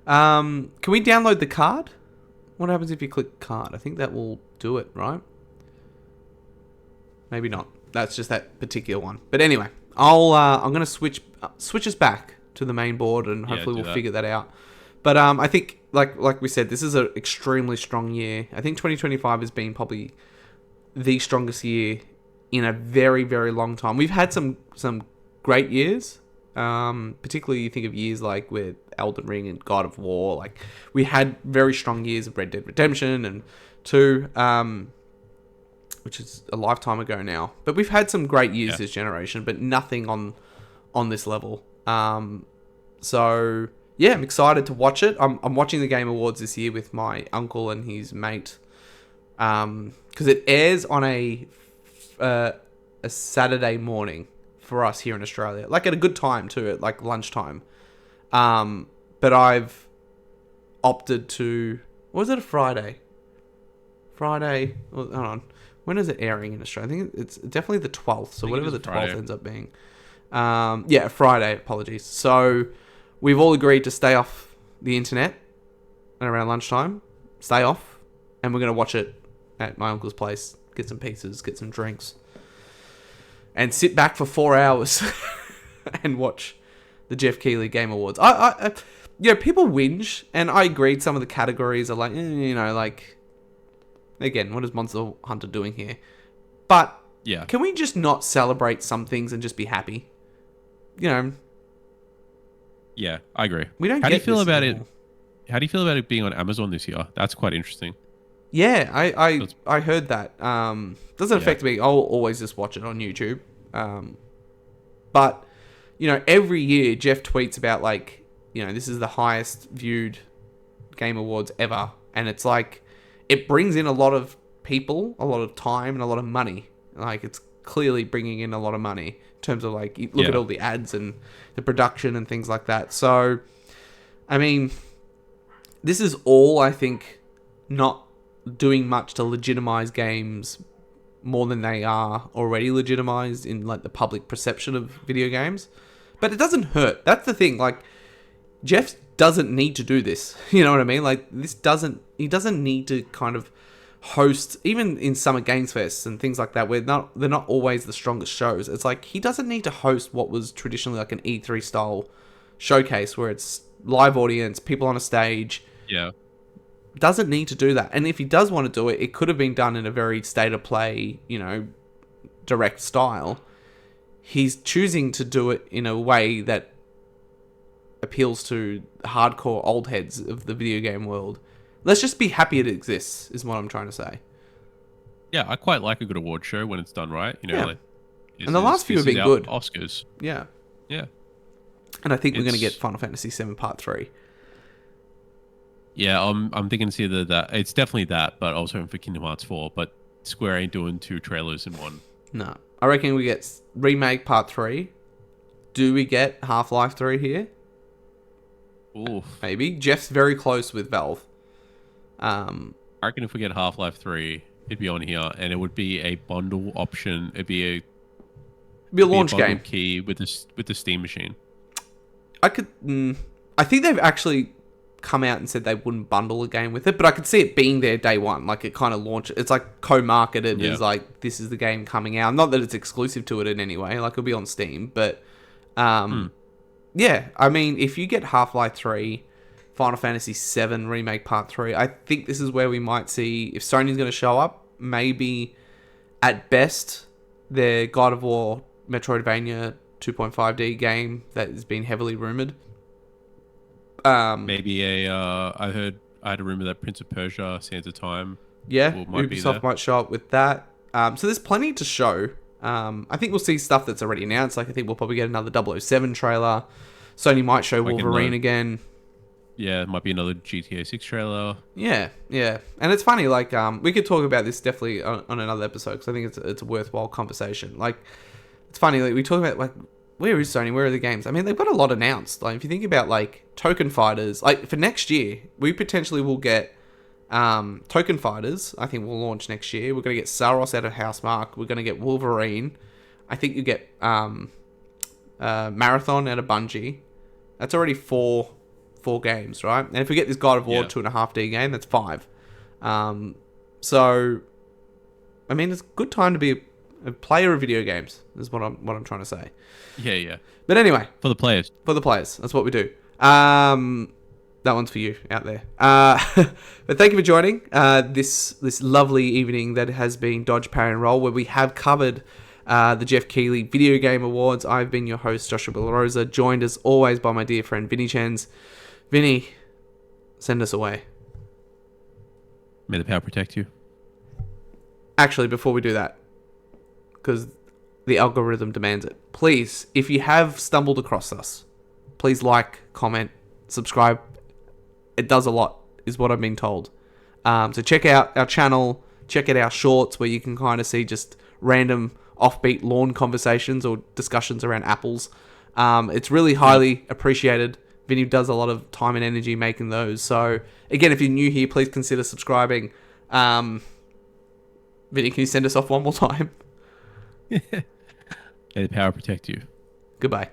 Can we download the card? What happens if you click card? I think that will do it, right? Maybe not. That's just that particular one. But anyway, I'm gonna switch us back to the main board, and hopefully we'll figure that out. But I think, like we said, this is an extremely strong year. I think 2025 has been probably the strongest year in a very, very long time. We've had some great years, particularly you think of years like with Elden Ring and God of War. Like, we had very strong years of Red Dead Redemption and 2, which is a lifetime ago now. But we've had some great years this generation, but nothing on this level. So... yeah, I'm excited to watch it. I'm watching the Game Awards this year with my uncle and his mate, because it airs on a Saturday morning for us here in Australia, like at a good time too, at like lunchtime. But I've opted to... was it a Friday? Friday? Well, hold on. When is it airing in Australia? I think it's definitely the 12th. So whatever the 12th ends up being. Friday. Apologies. So... we've all agreed to stay off the internet around lunchtime. Stay off. And we're going to watch it at my uncle's place. Get some pizzas, get some drinks. And sit back for 4 hours and watch the Jeff Keighley Game Awards. People whinge. And I agreed some of the categories are like, like... again, what is Monster Hunter doing here? But can we just not celebrate some things and just be happy? Yeah, I agree. We don't. How do you feel about it? How do you feel about it being on Amazon this year? That's quite interesting. Yeah, I heard that. Doesn't affect me. I'll always just watch it on YouTube. But every year Jeff tweets about like, this is the highest viewed Game Awards ever, and it's like it brings in a lot of people, a lot of time, and a lot of money. Like, it's clearly bringing in a lot of money in terms of like, you look at all the ads and the production and things like that. So, I mean, this is all, I think, not doing much to legitimize games more than they are already legitimized in like the public perception of video games. But it doesn't hurt. That's the thing. Like, Jeff doesn't need to do this. You know what I mean? Like, he doesn't need to kind of host, even in Summer Games Fest and things like that, where they're not always the strongest shows. It's like, he doesn't need to host what was traditionally like an E3 style showcase where it's live audience, people on a stage. Yeah. Doesn't need to do that. And if he does want to do it, it could have been done in a very state of play, direct style. He's choosing to do it in a way that appeals to hardcore old heads of the video game world. Let's just be happy it exists, is what I'm trying to say. Yeah, I quite like a good award show when it's done right. Yeah. Like, And the last few have been good. Oscars. Yeah. Yeah. And I think we're going to get Final Fantasy VII Part 3. Yeah, I'm thinking it's either that. It's definitely that, but also for Kingdom Hearts 4. But Square ain't doing 2 trailers in one. No. I reckon we get Remake Part 3. Do we get Half-Life 3 here? Oof. Maybe. Jeff's very close with Valve. I reckon if we get Half-Life 3, it'd be on here, and it would be a bundle option. It'd be a launch game key with the Steam machine. I think they've actually come out and said they wouldn't bundle a game with it, but I could see it being there day one. Like, it kind of launched. It's like co-marketed as like, this is the game coming out. Not that it's exclusive to it in any way. Like, it'll be on Steam, but yeah. I mean, if you get Half-Life 3, Final Fantasy VII Remake Part 3, I think this is where we might see, if Sony's going to show up, maybe at best their God of War Metroidvania 2.5D game that has been heavily rumored. Maybe I had a rumor that Prince of Persia Sands of Time. Yeah, Ubisoft might show up with that. So there's plenty to show. I think we'll see stuff that's already announced. Like, I think we'll probably get another 007 trailer. Sony might show Wolverine again. Yeah, it might be another GTA 6 trailer. Yeah. And it's funny, like, we could talk about this definitely on another episode, because I think it's a worthwhile conversation. Like, it's funny, like, we talk about, like, where is Sony? Where are the games? I mean, they've got a lot announced. Like, if you think about, like, Token Fighters, like, for next year, we potentially will get Token Fighters. I think we'll launch next year. We're going to get Saros out of Housemarque. We're going to get Wolverine. I think you get Marathon out of Bungie. That's already four games, right? And if we get this God of War 2.5D game, that's 5. So, I mean, it's a good time to be a player of video games, is what I'm trying to say. Yeah. But anyway, for the players, that's what we do. That one's for you out there. But thank you for joining this lovely evening that has been Dodge, Parry Roll, where we have covered the Jeff Keighley Video Game Awards. I've been your host, Joshua Villarosa, joined as always by my dear friend Vinnie Chens. Vinny, send us away. May the power protect you. Actually, before we do that, because the algorithm demands it, please, if you have stumbled across us, please like, comment, subscribe. It does a lot, is what I've been told. So check out our channel, check out our shorts, where you can kind of see just random offbeat lawn conversations or discussions around apples. It's really highly appreciated. Vinny does a lot of time and energy making those. So, again, if you're new here, please consider subscribing. Vinny, can you send us off one more time? May the power protect you. Goodbye.